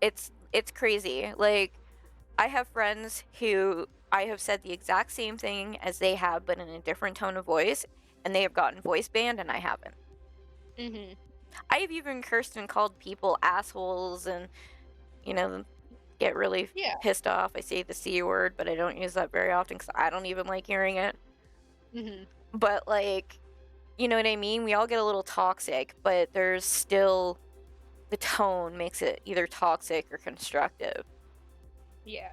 Speaker 4: It's crazy. Like, I have friends who I have said the exact same thing as they have, but in a different tone of voice, and they have gotten voice banned, and I haven't.
Speaker 13: Mm-hmm.
Speaker 4: I've even cursed and called people assholes and, you know, get really pissed off. I say the C word, but I don't use that very often because I don't even like hearing it.
Speaker 13: Mm-hmm.
Speaker 4: But, like, you know what I mean? We all get a little toxic, but there's still... the tone makes it either toxic or constructive.
Speaker 13: Yeah.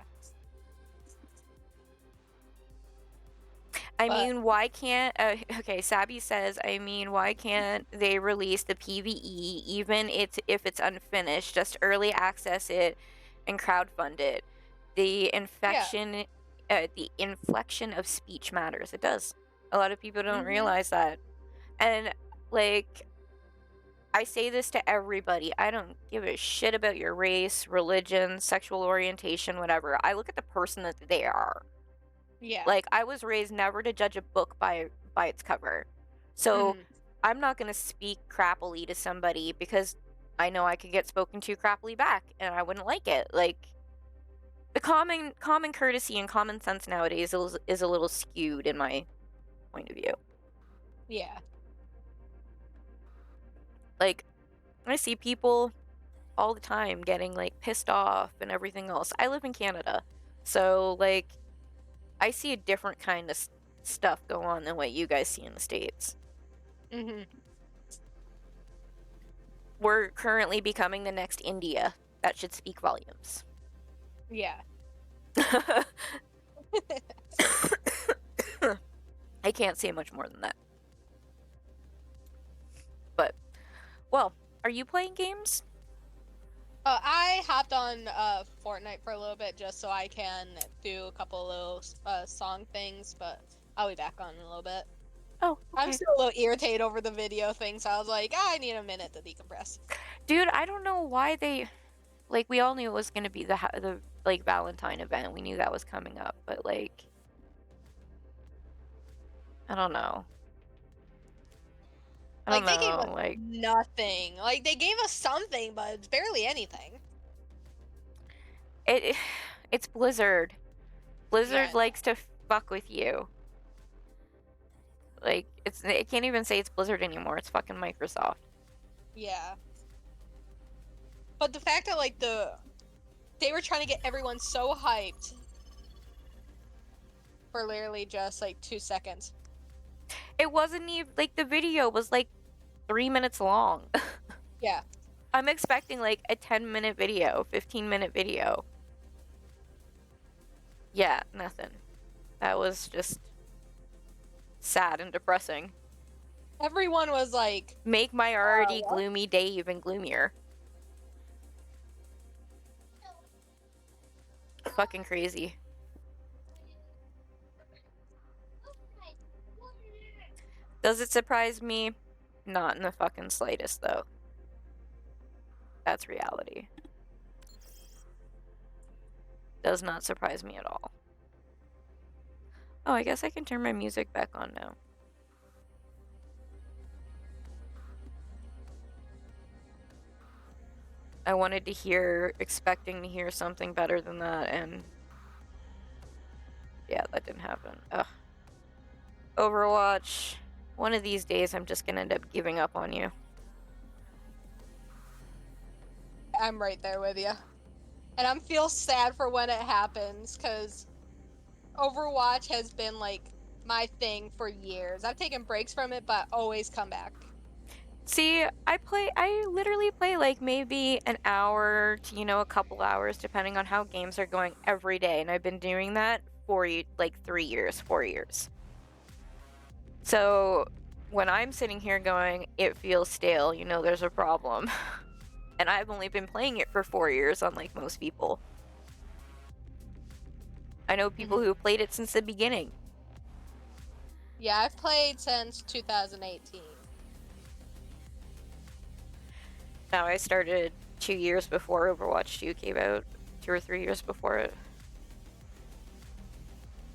Speaker 4: I mean, why can't... okay, Sabby says, I mean, why can't they release the PvE even if it's unfinished? Just early access it and crowdfund it. The inflection of speech matters. It does. A lot of people don't realize that. And, like... I say this to everybody. I don't give a shit about your race, religion, sexual orientation, whatever. I look at the person that they are.
Speaker 13: Yeah.
Speaker 4: Like, I was raised never to judge a book by its cover. So, I'm not going to speak crappily to somebody because I know I could get spoken to crappily back and I wouldn't like it. Like, the common courtesy and common sense nowadays is a little skewed in my point of view.
Speaker 13: Yeah.
Speaker 4: Like, I see people all the time getting, like, pissed off and everything else. I live in Canada, so, like, I see a different kind of stuff go on than what you guys see in the States.
Speaker 13: Mm-hmm.
Speaker 4: We're currently becoming the next India. That should speak volumes.
Speaker 13: Yeah.
Speaker 4: I can't say much more than that. But, well, are you playing games?
Speaker 13: I hopped on Fortnite for a little bit just so I can do a couple little song things, but I'll be back on in a little bit.
Speaker 4: Oh, okay.
Speaker 13: I'm still a little irritated over the video thing, so I was like, I need a minute to decompress.
Speaker 4: Dude, I don't know why they... Like, we all knew it was going to be the like, Valentine event. We knew that was coming up, but, like... I don't know.
Speaker 13: They gave us nothing. Like, they gave us something, but it's barely anything.
Speaker 4: It's Blizzard. Blizzard
Speaker 13: Yeah.
Speaker 4: likes to fuck with you. Like, it can't even say it's Blizzard anymore. It's fucking Microsoft.
Speaker 13: Yeah. But the fact that like they were trying to get everyone so hyped for literally just like 2 seconds.
Speaker 4: It wasn't even like the video was like 3 minutes long.
Speaker 13: Yeah.
Speaker 4: I'm expecting like a 10-minute video, 15-minute video. Yeah, nothing. That was just sad and depressing.
Speaker 13: Everyone was like,
Speaker 4: make my already
Speaker 13: what?
Speaker 4: gloomy day even gloomier. Fucking crazy. Does it surprise me? Not in the fucking slightest, though. That's reality. Does not surprise me at all. Oh, I guess I can turn my music back on now. I wanted to hear, expecting to hear something better than that, and yeah, that didn't happen. Ugh. Overwatch. One of these days, I'm just gonna end up giving up on you.
Speaker 13: I'm right there with you. And I'm feel sad for when it happens, because Overwatch has been like my thing for years. I've taken breaks from it, but always come back.
Speaker 4: See, I literally play like maybe an hour to, you know, a couple hours, depending on how games are going every day. And I've been doing that for like 3 years, 4 years. So when I'm sitting here going, it feels stale, you know, there's a problem. And I've only been playing it for 4 years, unlike most people. I know people who have played it since the beginning.
Speaker 13: Yeah, I've played since 2018.
Speaker 4: Now, I started 2 years before Overwatch 2 came out. 2 or 3 years before it.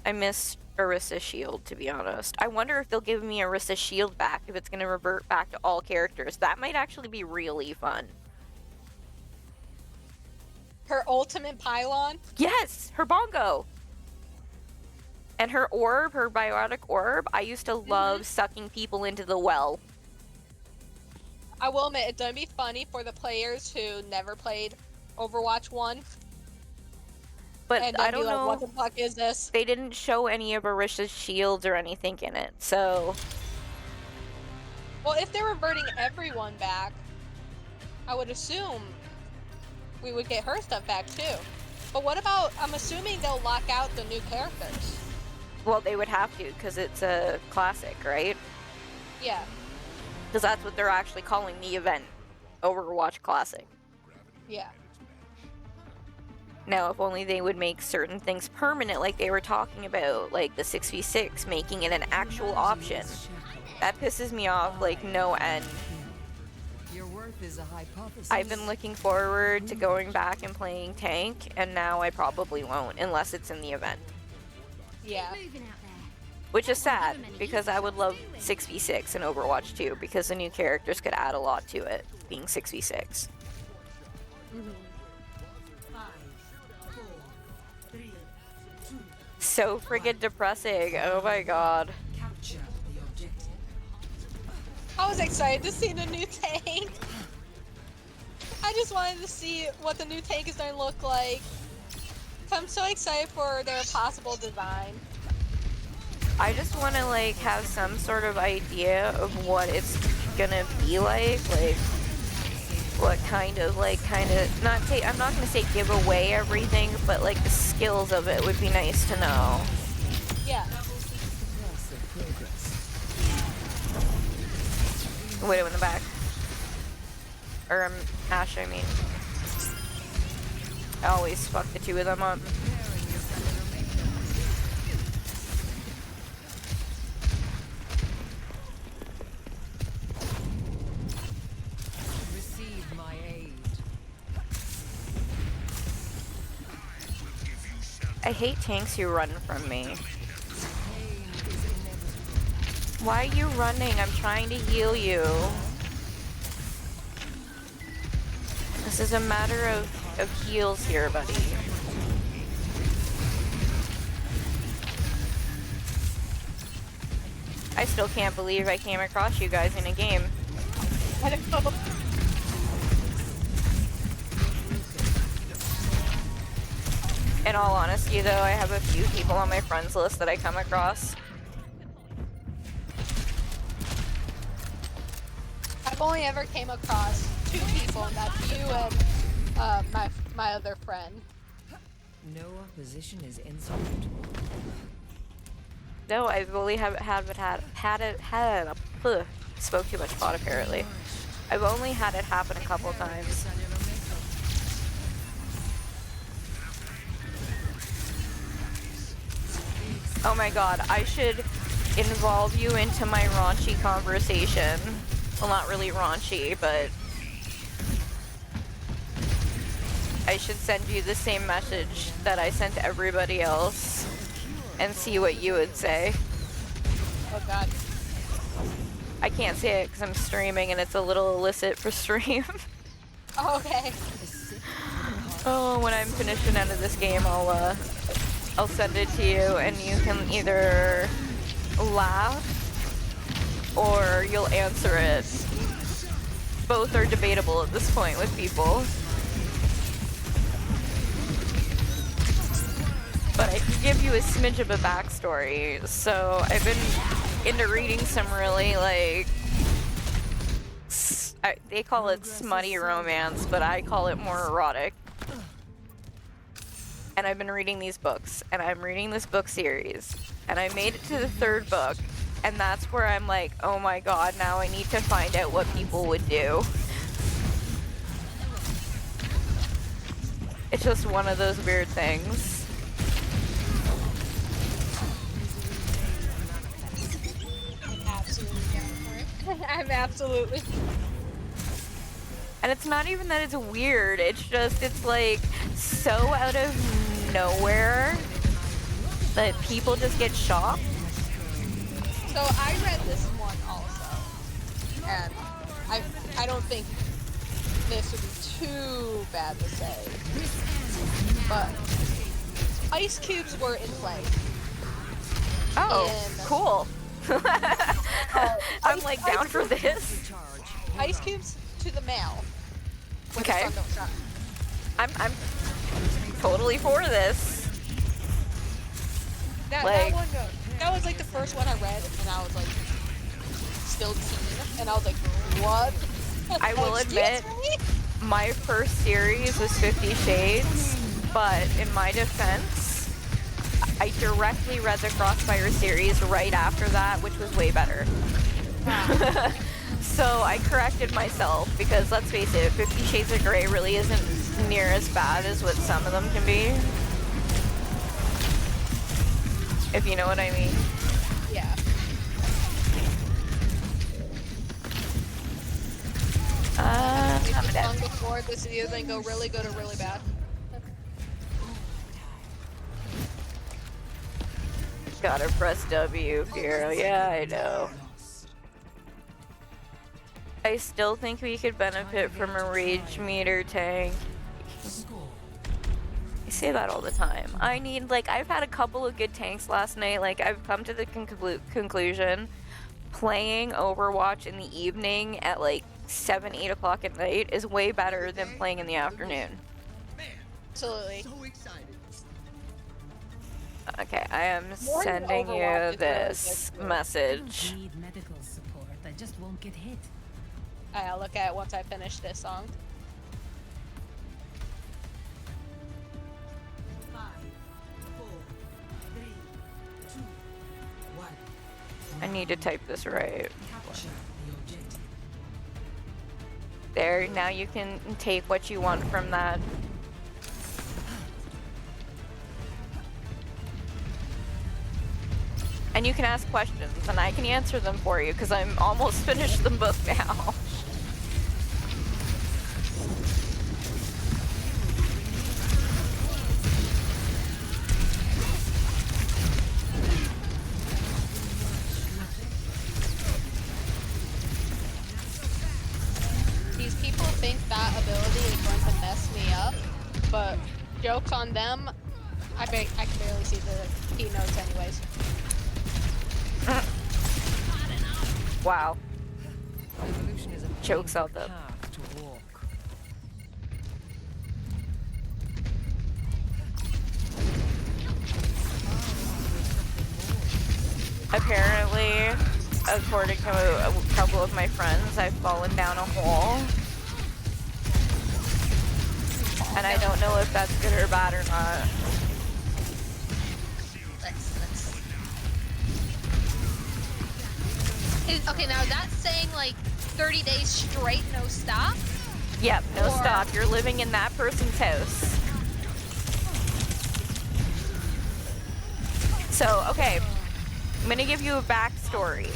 Speaker 4: I miss Orisa's shield, to be honest. I wonder if they'll give me Orisa's shield back, if it's going to revert back to all characters. That might actually be really fun.
Speaker 13: Her ultimate pylon?
Speaker 4: Yes! Her bongo! And her orb, her biotic orb, I used to love sucking people into the well.
Speaker 13: I will admit, it's gonna be funny for the players who never played Overwatch 1.
Speaker 4: But
Speaker 13: and
Speaker 4: I don't
Speaker 13: be like,
Speaker 4: know.
Speaker 13: what the fuck is this?
Speaker 4: They didn't show any of Orisa's shields or anything in it, so...
Speaker 13: Well, if they're reverting everyone back, I would assume we would get her stuff back too. But what about, I'm assuming they'll lock out the new characters.
Speaker 4: Well, they would have to, because it's a classic, right?
Speaker 13: Yeah.
Speaker 4: Because that's what they're actually calling the event. Overwatch Classic.
Speaker 13: Yeah.
Speaker 4: Now, if only they would make certain things permanent, like they were talking about, like the 6v6, making it an actual option. That pisses me off, like, no end.
Speaker 5: Your worth is a hypothesis.
Speaker 4: I've been looking forward to going back and playing tank, and now I probably won't, unless it's in the event.
Speaker 13: Yeah.
Speaker 4: Which is sad, because I would love 6v6 in Overwatch 2, because the new characters could add a lot to it, being 6v6. So friggin' depressing, oh my god.
Speaker 13: I was excited to see the new tank. I just wanted to see what the new tank is going to look like. I'm so excited for their possible design.
Speaker 4: I just want to like have some sort of idea of what it's gonna be like what kind of I'm not gonna say give away everything, but like the skills of it would be nice to know.
Speaker 13: Yeah.
Speaker 4: Widow in the back. Or Ashe, I mean. I always fuck the two of them up.
Speaker 5: Receive my aid.
Speaker 4: I hate tanks who run from me. Why are you running? I'm trying to heal you. This is a matter of heals here, buddy. I still can't believe I came across you guys in a game.
Speaker 13: I don't know.
Speaker 4: In all honesty, though, I have a few people on my friends list that I come across.
Speaker 13: I've only ever came across 2 people, and that's you and my other friend.
Speaker 5: No opposition is insurmountable.
Speaker 4: No, I've only spoke too much pot apparently. I've only had it happen a couple times. Oh my god, I should involve you into my raunchy conversation. Well, not really raunchy, but I should send you the same message that I sent to everybody else and see what you would say.
Speaker 13: Oh god.
Speaker 4: I can't say it because I'm streaming and it's a little illicit for stream.
Speaker 13: Oh, okay.
Speaker 4: Oh, when I'm finished and out of this game, I'll send it to you and you can either laugh or you'll answer it. Both are debatable at this point with people. But I can give you a smidge of a backstory. So I've been into reading some really like, they call it smutty romance, but I call it more erotic. And I've been reading these books, and I'm reading this book series, and I made it to the 3rd book, and that's where I'm like, oh my god, now I need to find out what people would do. It's just one of those weird things.
Speaker 13: I'm absolutely down for it. I'm absolutely.
Speaker 4: And it's not even that it's weird, it's just, it's like so out of nowhere that people just get shocked.
Speaker 13: So I read this one also, and I don't think this would be too bad to say, but ice cubes were in play.
Speaker 4: Oh, cool. I'm like down for this.
Speaker 13: Ice cubes to the mail.
Speaker 4: Okay. I'm totally for this.
Speaker 13: That one, that was like the first one I read, and I was like, still teen, and I was like, what?
Speaker 4: I will admit, my first series was 50 Shades, but in my defense, I directly read the Crossfire series right after that, which was way better. So I corrected myself, because let's face it, 50 Shades of Grey really isn't near as bad as what some of them can be. If you know what I mean.
Speaker 13: Yeah.
Speaker 4: I'm dead.
Speaker 13: Long before this is either going to go really good or really bad.
Speaker 4: Gotta press W, girl. Yeah, I know. I still think we could benefit from a rage meter tank. I say that all the time. I need, like, I've had a couple of good tanks last night. Like, I've come to the conclusion playing Overwatch in the evening at like 7, 8 o'clock at night is way better than playing in the afternoon.
Speaker 13: Absolutely.
Speaker 4: Okay, I am sending you this message.
Speaker 5: Need medical support. I just won't get hit.
Speaker 13: I'll look at it once I finish this song.
Speaker 11: 5, 4, 3, 2, 1.
Speaker 4: I need to type this right.
Speaker 11: Capture the objective.
Speaker 4: There, now you can take what you want from that. And you can ask questions, and I can answer them for you, because I'm almost finished them both now.
Speaker 13: These people think that ability is going to mess me up, but joke's on them. I can barely see the keynotes anyways.
Speaker 4: Wow.
Speaker 5: Evolution is a
Speaker 4: Jokes
Speaker 5: painful
Speaker 4: out the
Speaker 5: path to walk.
Speaker 4: Apparently, according to a couple of my friends, I've fallen down a hole. And I don't know if that's good or bad or not.
Speaker 13: Okay, now that's saying like 30 days straight, no stop?
Speaker 4: Yep, no
Speaker 13: Or-
Speaker 4: stop. You're living in that person's house. So, okay. I'm gonna give you a backstory.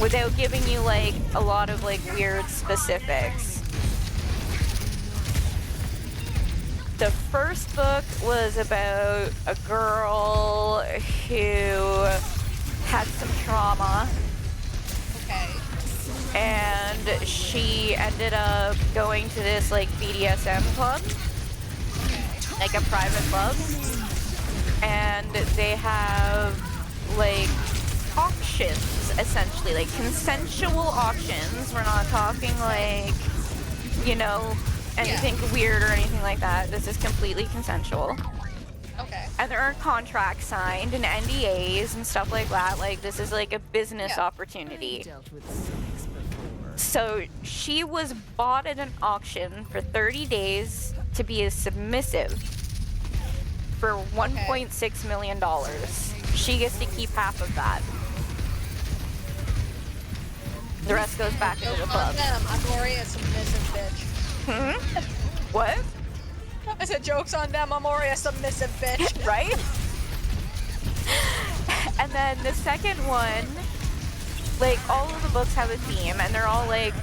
Speaker 4: Without giving you, like, a lot of, like, weird specifics. The first book was about a girl who had some trauma.
Speaker 13: Okay.
Speaker 4: And she ended up going to this, like, BDSM club. Like a private club. And they have, like, auctions, essentially. Like, consensual auctions. We're not talking, like, you know, anything weird or anything like that. This is completely consensual.
Speaker 13: Okay.
Speaker 4: And there are contracts signed and NDAs and stuff like that. Like, this is like a business opportunity. So she was bought at an auction for 30 days to be a submissive for $1.6 million. She gets to keep half of that. The rest goes back into the club.
Speaker 13: I'm already a submissive bitch.
Speaker 4: What?
Speaker 13: I said, joke's on them, I'm already a submissive bitch.
Speaker 4: Right? And then the second one, like, all of the books have a theme, and they're all, like,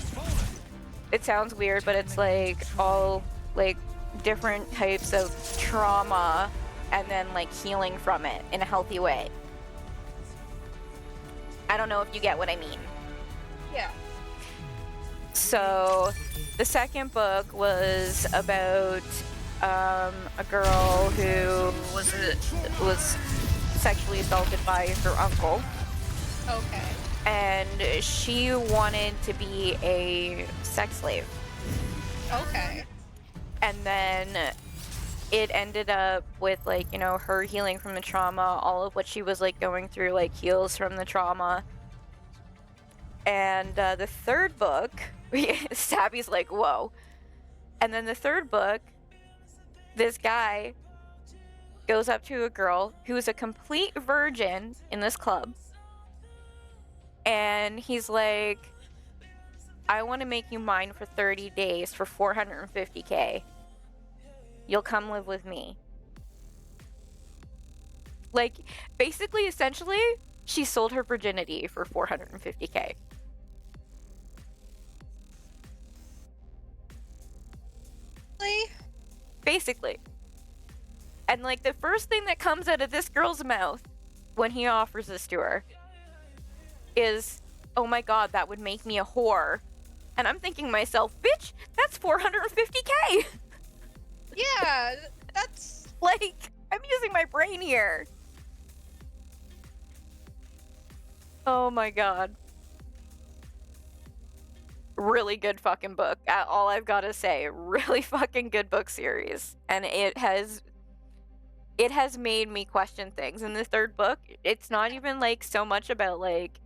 Speaker 4: it sounds weird, but it's, like, all, like, different types of trauma, and then, like, healing from it in a healthy way. I don't know if you get what I mean.
Speaker 13: Yeah.
Speaker 4: So, the second book was about a girl who was sexually assaulted by her uncle.
Speaker 13: Okay.
Speaker 4: And she wanted to be a sex slave.
Speaker 13: Okay.
Speaker 4: And then it ended up with, like, you know, her healing from the trauma, all of what she was, like, going through, like, heals from the trauma. And the third book, Stabby's like, whoa. And then the third book, this guy goes up to a girl who is a complete virgin in this club. And he's like, I want to make you mine for 30 days for $450K. You'll come live with me. Like, basically, essentially, she sold her virginity for $450K. Basically. And, like, the first thing that comes out of this girl's mouth when he offers this to her is, oh my god, that would make me a whore. And I'm thinking to myself, bitch, that's $450K.
Speaker 13: Yeah, that's...
Speaker 4: Like, I'm using my brain here. Oh my god. Really good fucking book. All I've got to say. Really fucking good book series. And it has made me question things. In the third book, it's not even, like, so much about, like,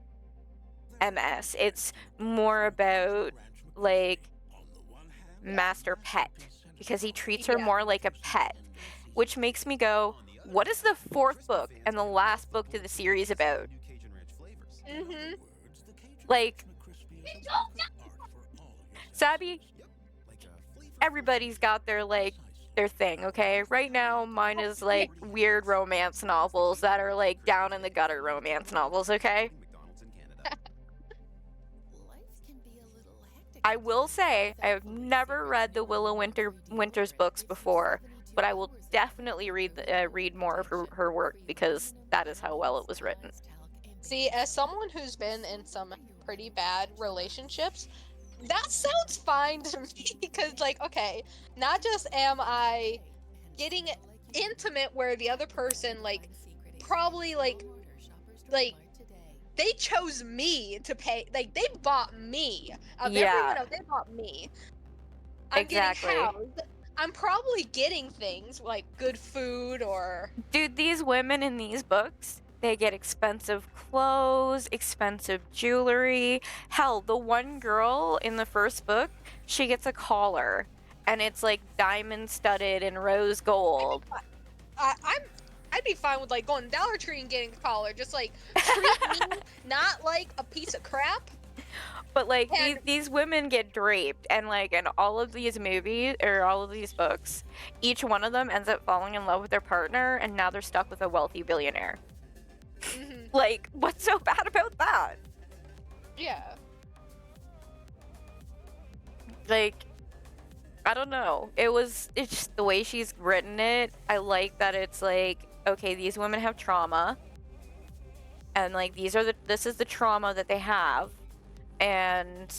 Speaker 4: MS. It's more about, like, master pet. Because he treats her more like a pet. Which makes me go, what is the fourth book and the last book to the series about?
Speaker 13: Mm-hmm.
Speaker 4: Like, Sabby, everybody's got their, like, their thing, okay? Right now, mine is, like, weird romance novels that are, like, down in the gutter romance novels, okay? I will say, I have never read the Willow Winters books before, but I will definitely read more of her work because that is how well it was written.
Speaker 13: See, as someone who's been in some pretty bad relationships, that sounds fine to me because, like, okay, not just am I getting intimate where the other person, like, probably, like, they chose me to pay. Like, they bought me. Of
Speaker 4: Yeah.
Speaker 13: everyone else, they bought me. I'm
Speaker 4: Exactly.
Speaker 13: getting housed. I'm probably getting things like good food or...
Speaker 4: Dude, these women in these books, they get expensive clothes, expensive jewelry. Hell, the one girl in the first book, she gets a collar, and it's like diamond studded and rose gold.
Speaker 13: I'd be fine with like going to Dollar Tree and getting a collar. Just like treat me not like a piece of crap.
Speaker 4: But like these women get draped, and like in all of these movies or all of these books, each one of them ends up falling in love with their partner, and now they're stuck with a wealthy billionaire. Like, what's so bad about that?
Speaker 13: Yeah.
Speaker 4: Like, I don't know. It's just the way she's written it. I like that it's like, okay, these women have trauma, and like this is the trauma that they have. And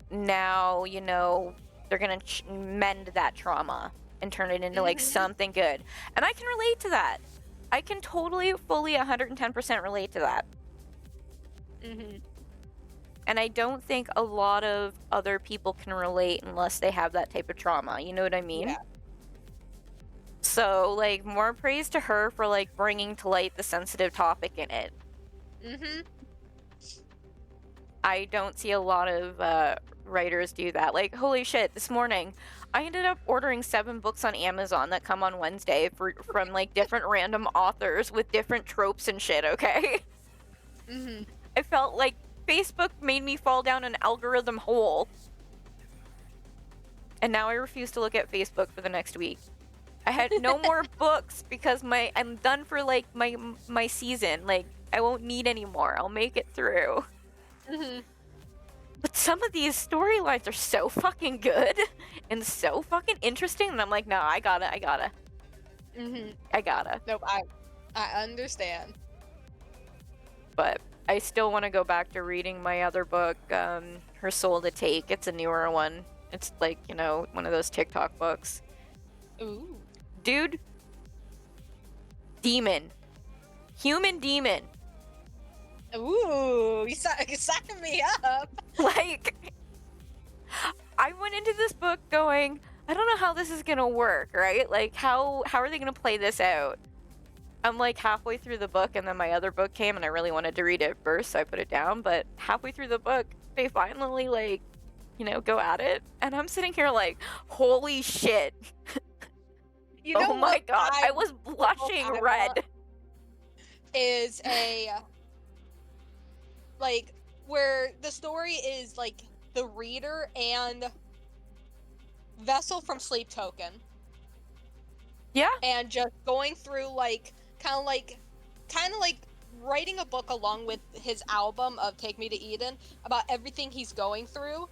Speaker 4: now, you know, they're gonna mend that trauma and turn it into like something good. And I can relate to that. I can totally, fully, 110% relate to that. And I don't think a lot of other people can relate unless they have that type of trauma. You know what I mean?
Speaker 13: Yeah.
Speaker 4: So, like, more praise to her for like bringing to light the sensitive topic in it. I don't see a lot of writers do that. Like, holy shit, this morning I ended up ordering 7 books on Amazon that come on Wednesday from like different random authors with different tropes and shit, okay? I felt like Facebook made me fall down an algorithm hole. And now I refuse to look at Facebook for the next week. I had no more books because I'm done for like my season. Like, I won't need any more. I'll make it through. But some of these storylines are so fucking good and so fucking interesting, and I'm like, no, I gotta. I gotta.
Speaker 13: Nope, I understand.
Speaker 4: But I still want to go back to reading my other book, Her Soul to Take. It's a newer one. It's like, you know, one of those TikTok books.
Speaker 13: Ooh.
Speaker 4: Dude. Demon. Human demon.
Speaker 13: Ooh, you signing me up.
Speaker 4: Like, I went into this book going, I don't know how this is gonna work, right? Like, how are they gonna play this out? I'm like halfway through the book, and then my other book came, and I really wanted to read it first, so I put it down. But halfway through the book, they finally, like, you know, go at it, and I'm sitting here like, holy shit.
Speaker 13: You know,
Speaker 4: oh my god, I was blushing red.
Speaker 13: Is a like where the story is like the reader and Vessel from Sleep Token.
Speaker 4: Yeah.
Speaker 13: And just going through like kind of like writing a book along with his album of Take Me to Eden about everything he's going through